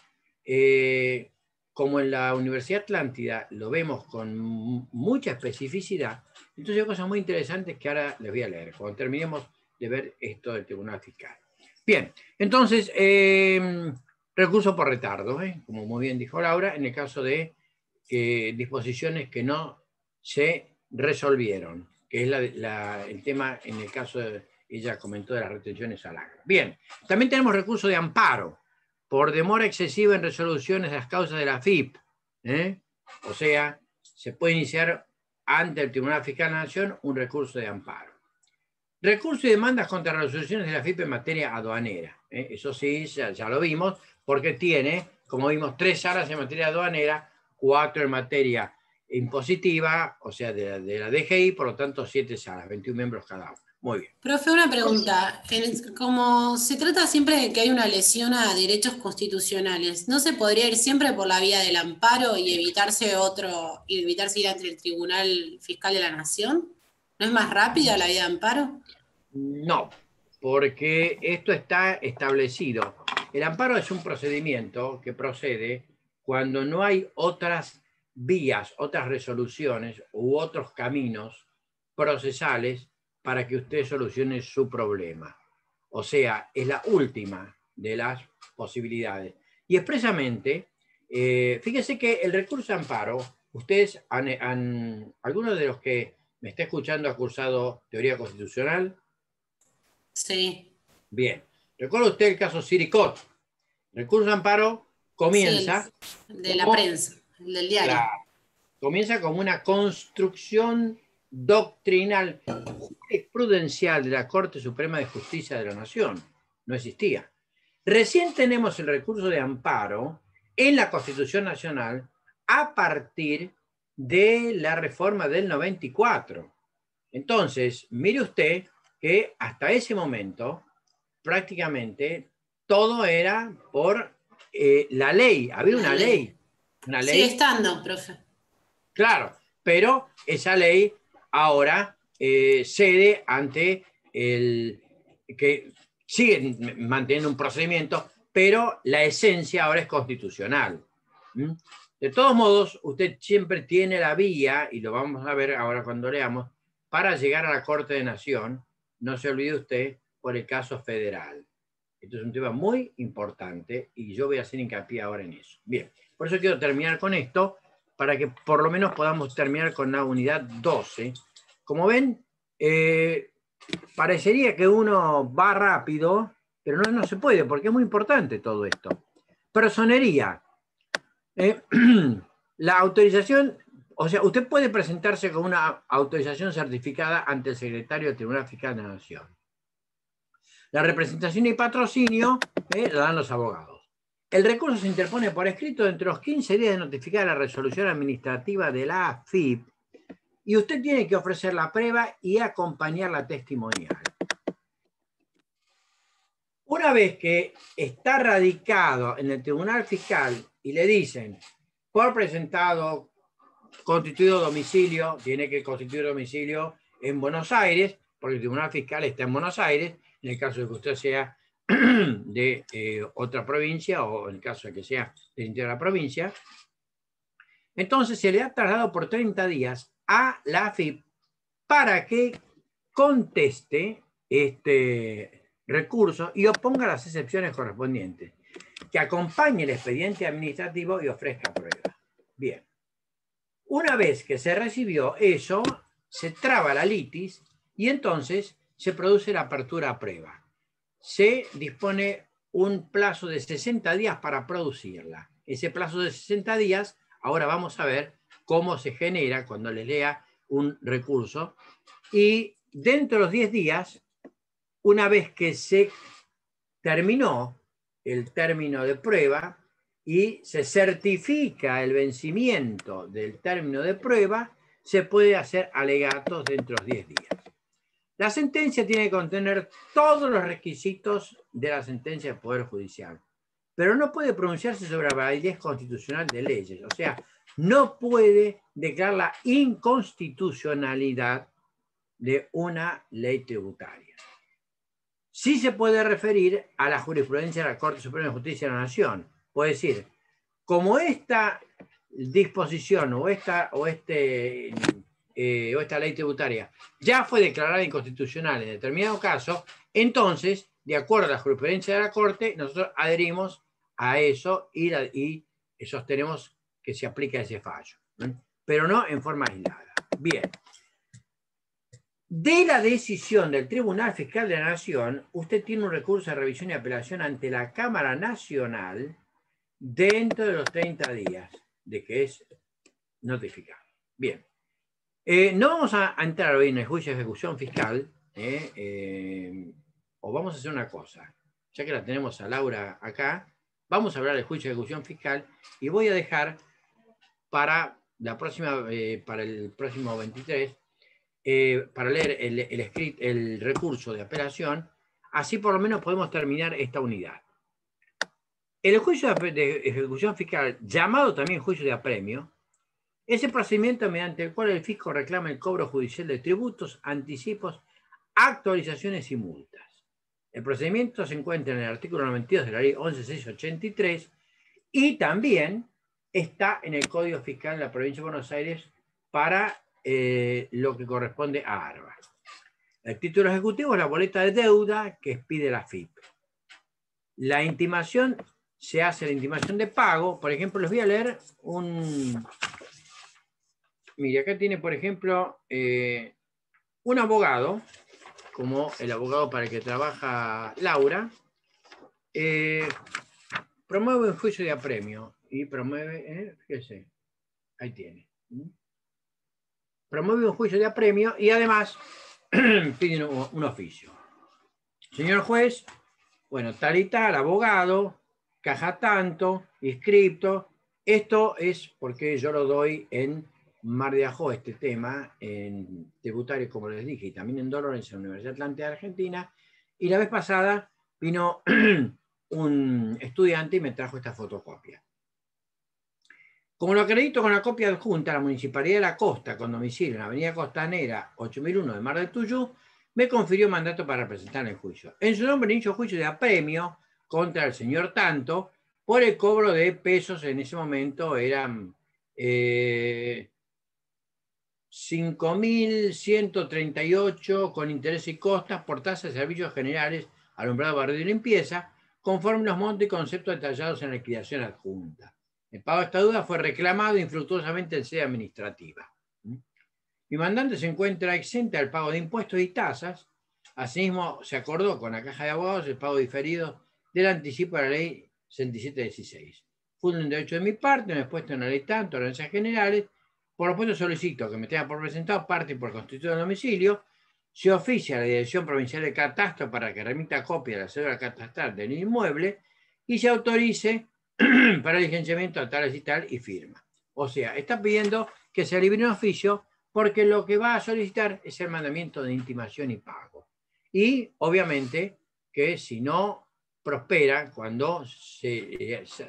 Speaker 1: como en la Universidad Atlántida lo vemos con mucha especificidad, entonces hay cosas muy interesantes que ahora les voy a leer, cuando terminemos de ver esto del Tribunal Fiscal. Bien, entonces, recurso por retardo, como muy bien dijo Laura, en el caso de disposiciones que no se resolvieron, que es el tema en el caso, ella comentó, de las retenciones al agro. Bien, también tenemos recurso de amparo por demora excesiva en resoluciones de las causas de la FIP. O sea, se puede iniciar ante el Tribunal Fiscal de la Nación un recurso de amparo. Recursos y demandas contra resoluciones de la AFIP en materia aduanera. Eso sí, ya lo vimos, porque tiene, como vimos, 3 salas en materia aduanera, 4 en materia impositiva, o sea, de la DGI, por lo tanto 7 salas, 21 miembros cada uno. Muy bien.
Speaker 4: Profe, una pregunta. Como se trata siempre de que hay una lesión a derechos constitucionales, ¿no se podría ir siempre por la vía del amparo y evitarse ir ante el Tribunal Fiscal de la Nación? ¿No es más rápida la vía de amparo?
Speaker 1: No, porque esto está establecido. El amparo es un procedimiento que procede cuando no hay otras vías, otras resoluciones u otros caminos procesales para que usted solucione su problema. O sea, es la última de las posibilidades. Y expresamente, fíjese que el recurso de amparo, ustedes algunos de los que me está escuchando ha cursado teoría constitucional.
Speaker 4: Sí.
Speaker 1: Bien. ¿Recuerda usted el caso Siricot? El recurso de amparo comienza...
Speaker 4: Sí, el de la prensa, el del diario.
Speaker 1: Claro, comienza como una construcción doctrinal jurisprudencial de la Corte Suprema de Justicia de la Nación. No existía. Recién tenemos el recurso de amparo en la Constitución Nacional a partir de la reforma del 94. Entonces, mire usted que hasta ese momento prácticamente todo era por la ley. Había una ley. Una ley.
Speaker 4: Sigue estando, profe.
Speaker 1: Claro, pero esa ley ahora cede ante el que siguen manteniendo un procedimiento, pero la esencia ahora es constitucional. ¿Mm? De todos modos, usted siempre tiene la vía, y lo vamos a ver ahora cuando leamos, para llegar a la Corte de Nación, no se olvide usted, por el caso federal. Esto es un tema muy importante y yo voy a hacer hincapié ahora en eso. Bien, por eso quiero terminar con esto, para que por lo menos podamos terminar con la unidad 12. Como ven, parecería que uno va rápido, pero no se puede, porque es muy importante todo esto. Personería. La autorización, o sea, usted puede presentarse con una autorización certificada ante el secretario del Tribunal Fiscal de la Nación. La representación y patrocinio la dan los abogados. El recurso se interpone por escrito dentro de los 15 días de notificar la resolución administrativa de la AFIP y usted tiene que ofrecer la prueba y acompañar la testimonial. Una vez que está radicado en el Tribunal Fiscal y le dicen, por presentado, constituido domicilio, tiene que constituir domicilio en Buenos Aires, porque el Tribunal Fiscal está en Buenos Aires, en el caso de que usted sea de otra provincia o en el caso de que sea del interior de la provincia, entonces se le ha trasladado por 30 días a la AFIP para que conteste este recurso y oponga las excepciones correspondientes, que acompañe el expediente administrativo y ofrezca prueba. Bien. Una vez que se recibió eso, se traba la litis y entonces se produce la apertura a prueba. Se dispone un plazo de 60 días para producirla. Ese plazo de 60 días, ahora vamos a ver cómo se genera cuando les lea un recurso. Y dentro de los 10 días, una vez que se terminó el término de prueba y se certifica el vencimiento del término de prueba, se puede hacer alegatos dentro de los 10 días. La sentencia tiene que contener todos los requisitos de la sentencia del Poder Judicial, pero no puede pronunciarse sobre la validez constitucional de leyes, o sea, no puede declarar la inconstitucionalidad de una ley tributaria. Sí se puede referir a la jurisprudencia de la Corte Suprema de Justicia de la Nación. Puede decir, como esta disposición o esta ley tributaria ya fue declarada inconstitucional en determinado caso, entonces, de acuerdo a la jurisprudencia de la Corte, nosotros adherimos a eso y sostenemos que se aplica ese fallo, pero no en forma aislada. Bien. De la decisión del Tribunal Fiscal de la Nación, usted tiene un recurso de revisión y apelación ante la Cámara Nacional dentro de los 30 días de que es notificado. Bien. No vamos a entrar hoy en el juicio de ejecución fiscal, o vamos a hacer una cosa, ya que la tenemos a Laura acá, vamos a hablar del juicio de ejecución fiscal y voy a dejar para la próxima, para el próximo 23, para leer el recurso de apelación, así por lo menos podemos terminar esta unidad. El juicio de ejecución fiscal, llamado también juicio de apremio, es el procedimiento mediante el cual el fisco reclama el cobro judicial de tributos, anticipos, actualizaciones y multas. El procedimiento se encuentra en el artículo 92 de la ley 11.683 y también está en el Código Fiscal de la Provincia de Buenos Aires para lo que corresponde a ARBA. El título ejecutivo es la boleta de deuda que expide la AFIP. La intimación, se hace la intimación de pago. Por ejemplo, les voy a leer un... Mire, acá tiene, por ejemplo, un abogado, como el abogado para el que trabaja Laura, promueve un juicio de apremio y promueve, fíjese, ahí tiene. Promueve un juicio de apremio y además pide un oficio. Señor juez, bueno, tal y tal, abogado, caja tanto, inscripto. Esto es porque yo lo doy en Mar de Ajó, este tema, en tributario, como les dije, y también en Dolores, en la Universidad Atlántica de Argentina. Y la vez pasada vino un estudiante y me trajo esta fotocopia. Como lo acredito con la copia adjunta a la Municipalidad de la Costa, con domicilio en la Avenida Costanera 8001 de Mar del Tuyú, me confirió mandato para representar el juicio. En su nombre inició juicio de apremio contra el señor Tanto por el cobro de pesos. En ese momento eran 5.138 con interés y costas por tasas de servicios generales, alumbrado, barrido y limpieza, conforme los montos y conceptos detallados en la liquidación adjunta. El pago de esta deuda fue reclamado infructuosamente en sede administrativa. Mi mandante se encuentra exenta del pago de impuestos y tasas. Asimismo, se acordó con la Caja de Abogados el pago diferido del anticipo de la ley 6716. Fue un derecho de mi parte, me he puesto en la ley tanto, ordenanzas generales. Por lo tanto, solicito que me tenga por presentado parte y por constitución de domicilio. Se oficia a la Dirección Provincial de Catastro para que remita copia de la cédula catastral del inmueble y se autorice para el licenciamiento a tales y tal y firma. O sea, está pidiendo que se libere un oficio porque lo que va a solicitar es el mandamiento de intimación y pago. Y obviamente que si no prospera cuando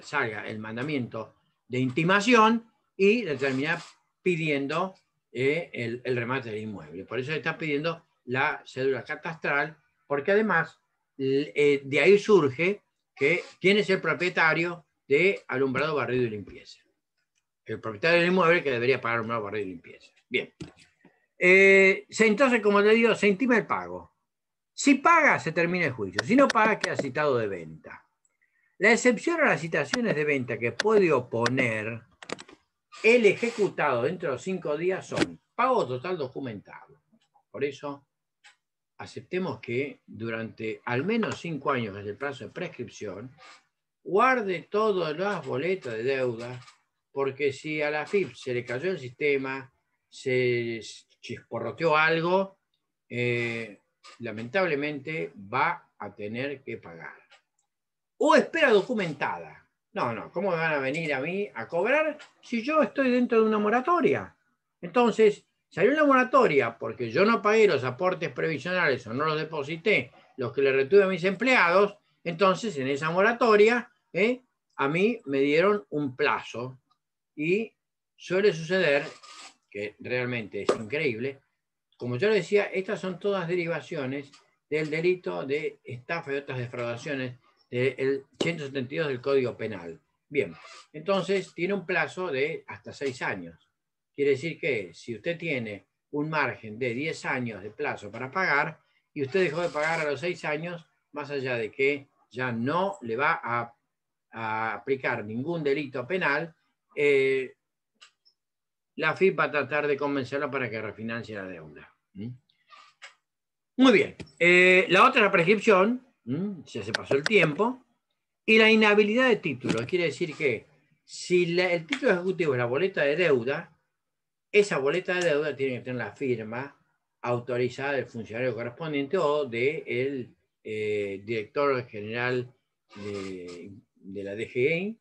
Speaker 1: salga el mandamiento de intimación y le termina pidiendo el remate del inmueble. Por eso le está pidiendo la cédula catastral, porque además de ahí surge que quién es el propietario de alumbrado, barrido y limpieza. El propietario del inmueble que debería pagar alumbrado, barrido y limpieza. Bien. Entonces, como le digo, se intima el pago. Si paga, se termina el juicio. Si no paga, queda citado de venta. La excepción a las citaciones de venta que puede oponer el ejecutado dentro de los 5 días son pago total documentado. Por eso, aceptemos que durante al menos 5 años desde el plazo de prescripción, guarde todas las boletas de deuda, porque si a la AFIP se le cayó el sistema, se chisporroteó algo, lamentablemente va a tener que pagar. O espera documentada. No, ¿cómo me van a venir a mí a cobrar si yo estoy dentro de una moratoria? Entonces, salió una moratoria porque yo no pagué los aportes previsionales o no los deposité, los que le retuve a mis empleados. Entonces, en esa moratoria, a mí me dieron un plazo y suele suceder, que realmente es increíble, como yo le decía, estas son todas derivaciones del delito de estafa y otras defraudaciones del 172 del Código Penal. Bien, entonces tiene un plazo de hasta 6 años. Quiere decir que si usted tiene un margen de 10 años de plazo para pagar y usted dejó de pagar a los 6 años, más allá de que ya no le va a aplicar ningún delito penal, la AFIP va a tratar de convencerla para que refinancie la deuda. Muy bien. La otra es la prescripción, ya se pasó el tiempo, y la inhabilidad de título. Quiere decir que si el título ejecutivo es la boleta de deuda, esa boleta de deuda tiene que tener la firma autorizada del funcionario correspondiente o del director general de la DGI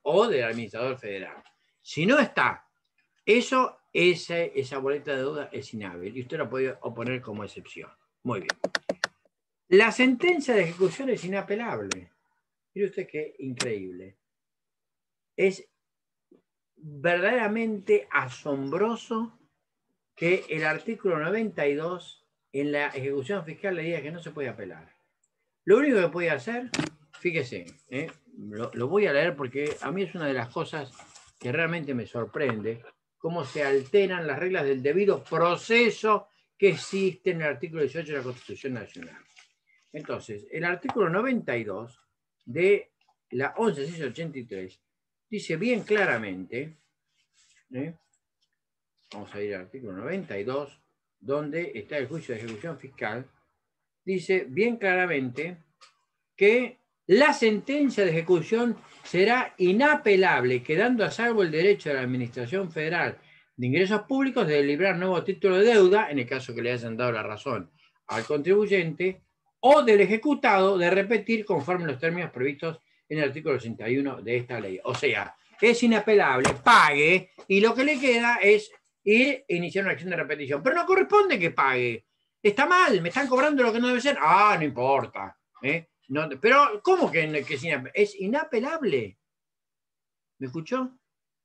Speaker 1: o del administrador federal. Si no está eso, esa boleta de deuda es inhábil y usted la puede oponer como excepción. Muy bien. La sentencia de ejecución es inapelable. Mire usted qué increíble. Es verdaderamente asombroso que el artículo 92 en la ejecución fiscal le diga que no se puede apelar. Lo único que puede hacer, fíjese, lo voy a leer porque a mí es una de las cosas que realmente me sorprende, cómo se alteran las reglas del debido proceso que existe en el artículo 18 de la Constitución Nacional. Entonces, el artículo 92 de la 11.683 dice bien claramente, vamos a ir al artículo 92, donde está el juicio de ejecución fiscal, dice bien claramente que la sentencia de ejecución será inapelable, quedando a salvo el derecho de la Administración Federal de Ingresos Públicos de librar nuevo título de deuda, en el caso que le hayan dado la razón al contribuyente, o del ejecutado de repetir conforme los términos previstos en el artículo 81 de esta ley. O sea, es inapelable, pague, y lo que le queda es ir e iniciar una acción de repetición. Pero no corresponde que pague. Está mal, me están cobrando lo que no debe ser. Ah, no importa. No, pero, ¿cómo que es inapelable? Es inapelable. ¿Me escuchó?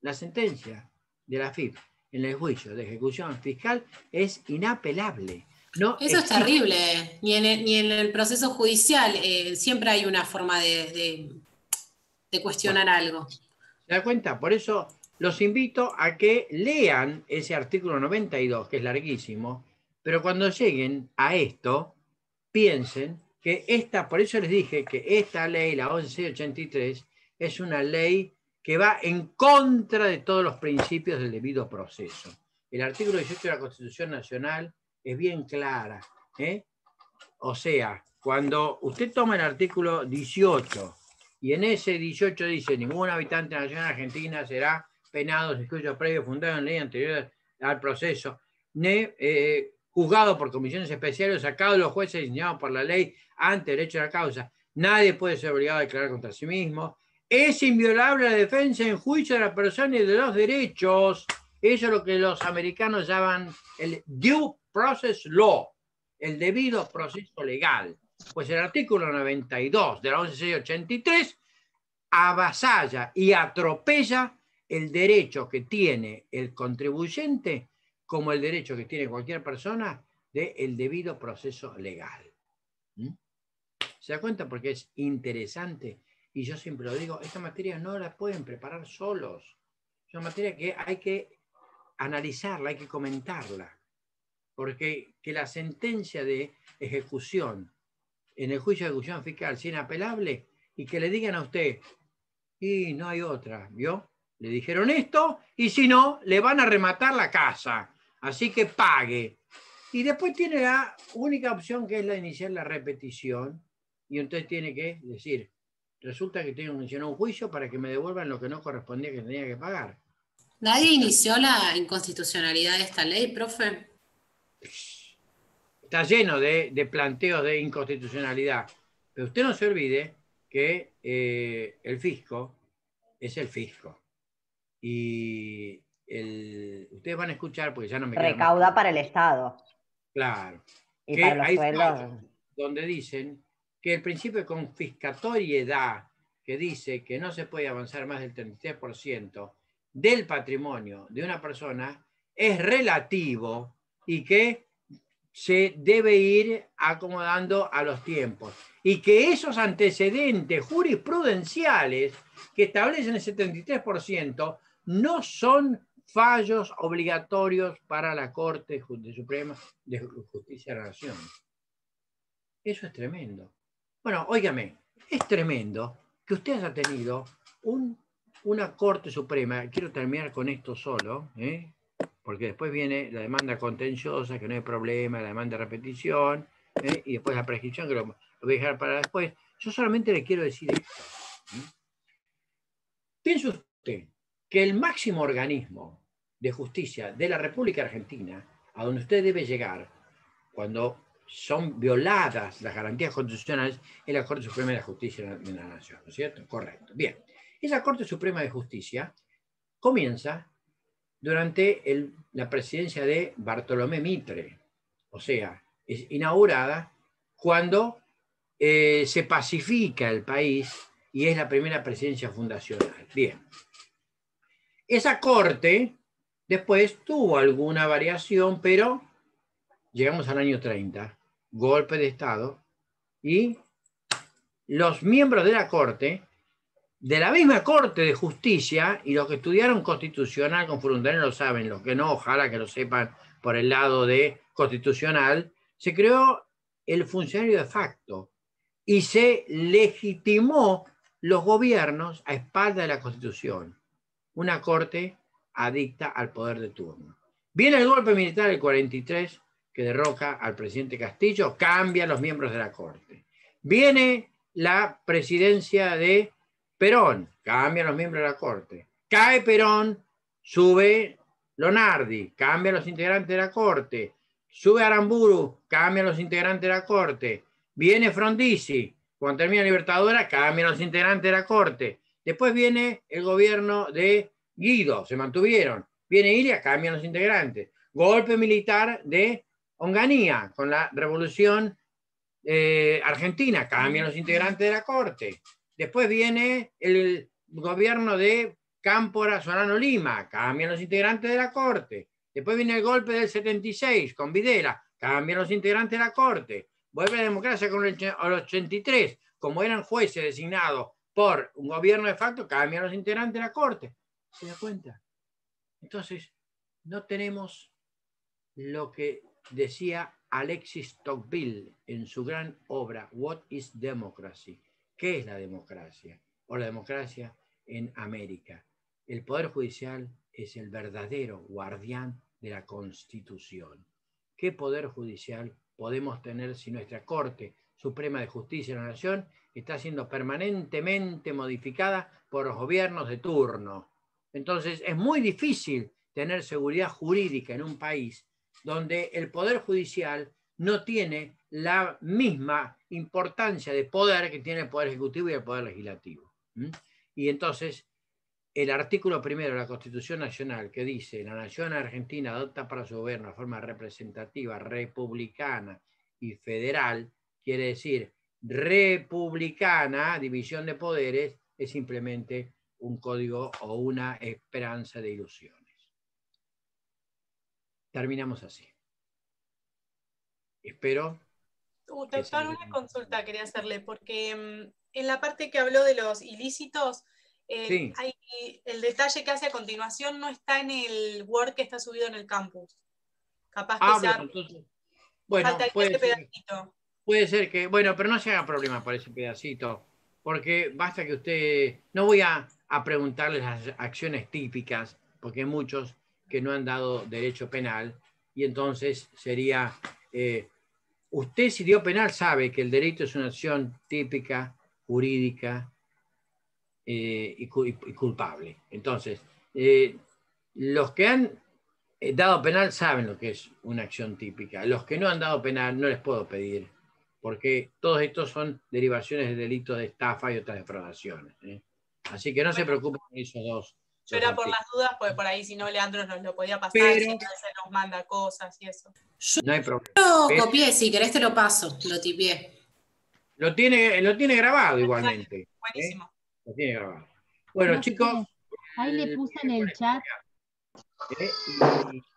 Speaker 1: La sentencia de la FIP en el juicio de ejecución fiscal es inapelable. No
Speaker 4: Eso es
Speaker 1: existe.
Speaker 4: terrible. Ni en el proceso judicial siempre hay una forma de cuestionar algo.
Speaker 1: ¿Se da cuenta? Por eso los invito a que lean ese artículo 92, que es larguísimo, pero cuando lleguen a esto, piensen que por eso les dije que esta ley, la 1183, es una ley que va en contra de todos los principios del debido proceso. El artículo 18 de la Constitución Nacional es bien clara. O sea, cuando usted toma el artículo 18 y en ese 18 dice ningún habitante de la nación argentina será penado sin juicio previo fundado en ley anterior al proceso, juzgado por comisiones especiales o sacado de los jueces designados por la ley ante derecho a la causa, nadie puede ser obligado a declarar contra sí mismo, es inviolable la defensa en juicio de la persona y de los derechos. Eso es lo que los americanos llaman el due process law, el debido proceso legal. Pues el artículo 92 de la 1183 avasalla y atropella el derecho que tiene el contribuyente como el derecho que tiene cualquier persona del debido proceso legal. ¿Se da cuenta? Porque es interesante. Y yo siempre lo digo, esta materia no la pueden preparar solos. Es una materia que hay que analizarla, hay que comentarla. Porque que la sentencia de ejecución en el juicio de ejecución fiscal sea inapelable y que le digan a usted, y no hay otra, ¿vio? Le dijeron esto y si no, le van a rematar la casa. Así que pague. Y después tiene la única opción que es la de iniciar la repetición y entonces tiene que decir, resulta que tengo que iniciar un juicio para que me devuelvan lo que no correspondía que tenía que pagar.
Speaker 4: ¿Nadie inició la inconstitucionalidad de esta ley, profe?
Speaker 1: Está lleno de planteos de inconstitucionalidad. Pero usted no se olvide que el fisco es el fisco. Y ustedes van a escuchar, porque ya no me queda
Speaker 2: Recauda
Speaker 1: más.
Speaker 2: para el Estado.
Speaker 1: Claro.
Speaker 2: Y
Speaker 1: Que
Speaker 2: para los
Speaker 1: hay
Speaker 2: sueldos.
Speaker 1: donde dicen que el principio de confiscatoriedad, que dice que no se puede avanzar más del 33% del patrimonio de una persona, es relativo y que se debe ir acomodando a los tiempos. Y que esos antecedentes jurisprudenciales que establecen el 73% no son fallos obligatorios para la Corte Suprema de Justicia de la Nación. Eso es tremendo. Bueno, óigame, es tremendo que usted haya tenido una Corte Suprema, quiero terminar con esto solo, porque después viene la demanda contenciosa, que no hay problema, la demanda de repetición, y después la prescripción, que lo voy a dejar para después. Yo solamente le quiero decir esto. Piense usted que el máximo organismo de justicia de la República Argentina, a donde usted debe llegar cuando son violadas las garantías constitucionales, es la Corte Suprema de Justicia de la Nación, ¿no es cierto? Correcto. Bien, esa Corte Suprema de Justicia comienza durante la presidencia de Bartolomé Mitre, o sea, es inaugurada cuando se pacifica el país y es la primera presidencia fundacional. Bien. Esa corte después tuvo alguna variación, pero llegamos al año 30, golpe de Estado, y los miembros de la corte, de la misma Corte de Justicia, y los que estudiaron constitucional con Fruntaner lo saben, los que no, ojalá que lo sepan por el lado de constitucional, se creó el funcionario de facto y se legitimó los gobiernos a espalda de la Constitución. Una corte adicta al poder de turno. Viene el golpe militar del 43, que derroca al presidente Castillo, cambia a los miembros de la corte. Viene la presidencia de Perón, cambia a los miembros de la corte. Cae Perón, sube Lonardi, cambia a los integrantes de la corte. Sube Aramburu, cambia a los integrantes de la corte. Viene Frondizi, cuando termina Libertadora, cambia a los integrantes de la corte. Después viene el gobierno de Guido, se mantuvieron. Viene Ilia, cambian los integrantes. Golpe militar de Onganía, con la revolución argentina, cambian los integrantes de la corte. Después viene el gobierno de Cámpora Solano Lima, cambian los integrantes de la corte. Después viene el golpe del 76 con Videla, cambian los integrantes de la corte. Vuelve la democracia con el 83, como eran jueces designados por un gobierno de facto, cambian los integrantes de la corte. ¿Se da cuenta? Entonces, no tenemos lo que decía Alexis Tocqueville en su gran obra What is Democracy? ¿Qué es la democracia? O la democracia en América. El Poder Judicial es el verdadero guardián de la Constitución. ¿Qué Poder Judicial podemos tener si nuestra Corte Suprema de Justicia de la Nación está siendo permanentemente modificada por los gobiernos de turno? Entonces, es muy difícil tener seguridad jurídica en un país donde el Poder Judicial no tiene la misma importancia de poder que tiene el Poder Ejecutivo y el Poder Legislativo. Y entonces, el artículo primero de la Constitución Nacional, que dice: la Nación Argentina adopta para su gobierno de forma representativa, republicana y federal, quiere decir republicana, división de poderes, es simplemente un código o una esperanza de ilusiones. Terminamos así. Espero.
Speaker 9: Doctor, una consulta quería hacerle, porque en la parte que habló de los ilícitos,
Speaker 1: Sí.
Speaker 9: hay el detalle que hace a continuación no está en el Word que está subido en el campus. Capaz que sea.
Speaker 1: Bueno, entonces, bueno,
Speaker 9: faltaría ese pedacito.
Speaker 1: Puede ser que, bueno, pero no se haga problema por ese pedacito, porque basta que usted, no voy a preguntarles las acciones típicas, porque hay muchos que no han dado derecho penal, y entonces sería, usted si dio penal sabe que el delito es una acción típica, jurídica y culpable. Entonces, los que han dado penal saben lo que es una acción típica. Los que no han dado penal no les puedo pedir, porque todos estos son derivaciones de delitos de estafa y otras defraudaciones. Así que no se preocupen por esos dos.
Speaker 9: Yo era por las dudas, porque por ahí si no Leandro nos lo podía pasar,
Speaker 1: Pero,
Speaker 9: si no se nos manda cosas y eso.
Speaker 1: No hay problema.
Speaker 4: Lo copié, si querés te lo paso, lo tipié.
Speaker 1: Lo tiene grabado igualmente.
Speaker 9: Buenísimo.
Speaker 1: Lo tiene grabado. Bueno,
Speaker 6: No sé,
Speaker 1: chicos.
Speaker 6: ahí le puse en el chat,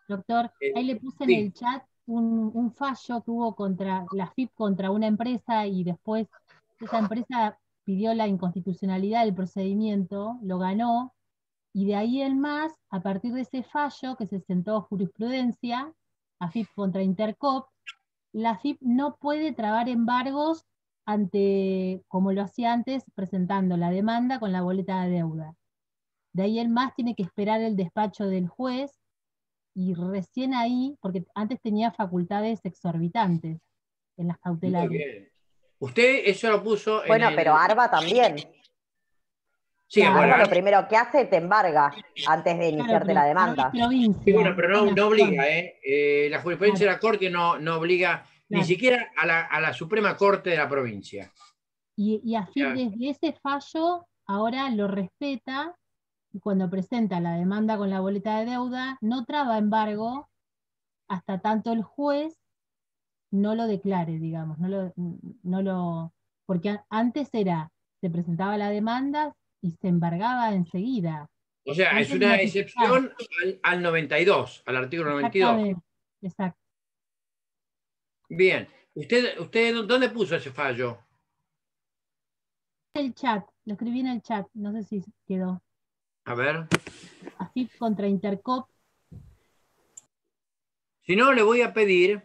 Speaker 6: doctor, ahí le puse en
Speaker 1: sí.
Speaker 6: el chat un fallo que hubo contra la FIP contra una empresa, y después esa empresa pidió la inconstitucionalidad del procedimiento, lo ganó, y de ahí en más, a partir de ese fallo que se sentó jurisprudencia, AFIP contra Intercop, la AFIP no puede trabar embargos ante, como lo hacía antes, presentando la demanda con la boleta de deuda. De ahí en más tiene que esperar el despacho del juez, y recién ahí, porque antes tenía facultades exorbitantes en las cautelares.
Speaker 1: Muy bien. Usted eso lo puso
Speaker 2: Bueno,
Speaker 1: en
Speaker 2: pero Arba también.
Speaker 1: Sí,
Speaker 2: Claro,
Speaker 1: bueno,
Speaker 2: lo primero que hace te embarga antes de iniciarte la demanda.
Speaker 1: sí, bueno, pero no obliga, la jurisprudencia de la Corte no obliga ni
Speaker 6: Claro.
Speaker 1: siquiera a la Suprema Corte de la provincia.
Speaker 6: Y así
Speaker 1: Claro.
Speaker 6: desde ese fallo ahora lo respeta y cuando presenta la demanda con la boleta de deuda no traba embargo hasta tanto el juez no lo declare, digamos, porque antes se presentaba la demanda y se embargaba enseguida.
Speaker 1: O sea,
Speaker 6: Antes
Speaker 1: es una
Speaker 6: de notificar.
Speaker 1: excepción al 92, al artículo 92.
Speaker 6: Exactamente, exacto.
Speaker 1: Bien. ¿Usted dónde puso ese fallo?
Speaker 6: El chat, lo escribí en el chat, no sé si quedó.
Speaker 1: A ver.
Speaker 6: AFIP contra Intercop.
Speaker 1: Si no, le voy a pedir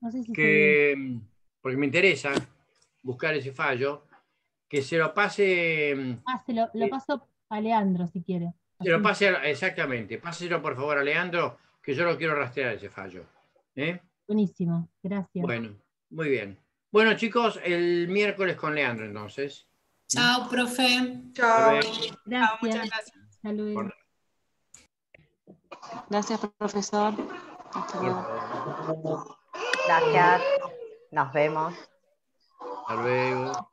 Speaker 6: No sé si
Speaker 1: que, porque me interesa buscar ese fallo, que se lo pase.
Speaker 6: lo paso a Leandro si quiere.
Speaker 1: Se lo pase, exactamente. Páselo por favor a Leandro, que yo lo quiero rastrear ese fallo.
Speaker 6: Buenísimo, gracias.
Speaker 1: Bueno, muy bien. Bueno, chicos, el miércoles con Leandro, entonces.
Speaker 4: Chao, profe.
Speaker 7: Chao.
Speaker 6: Gracias.
Speaker 9: Muchas gracias.
Speaker 6: Hasta luego.
Speaker 8: Gracias, profesor. Hasta luego.
Speaker 2: Gracias. Nos vemos.
Speaker 1: Hasta luego.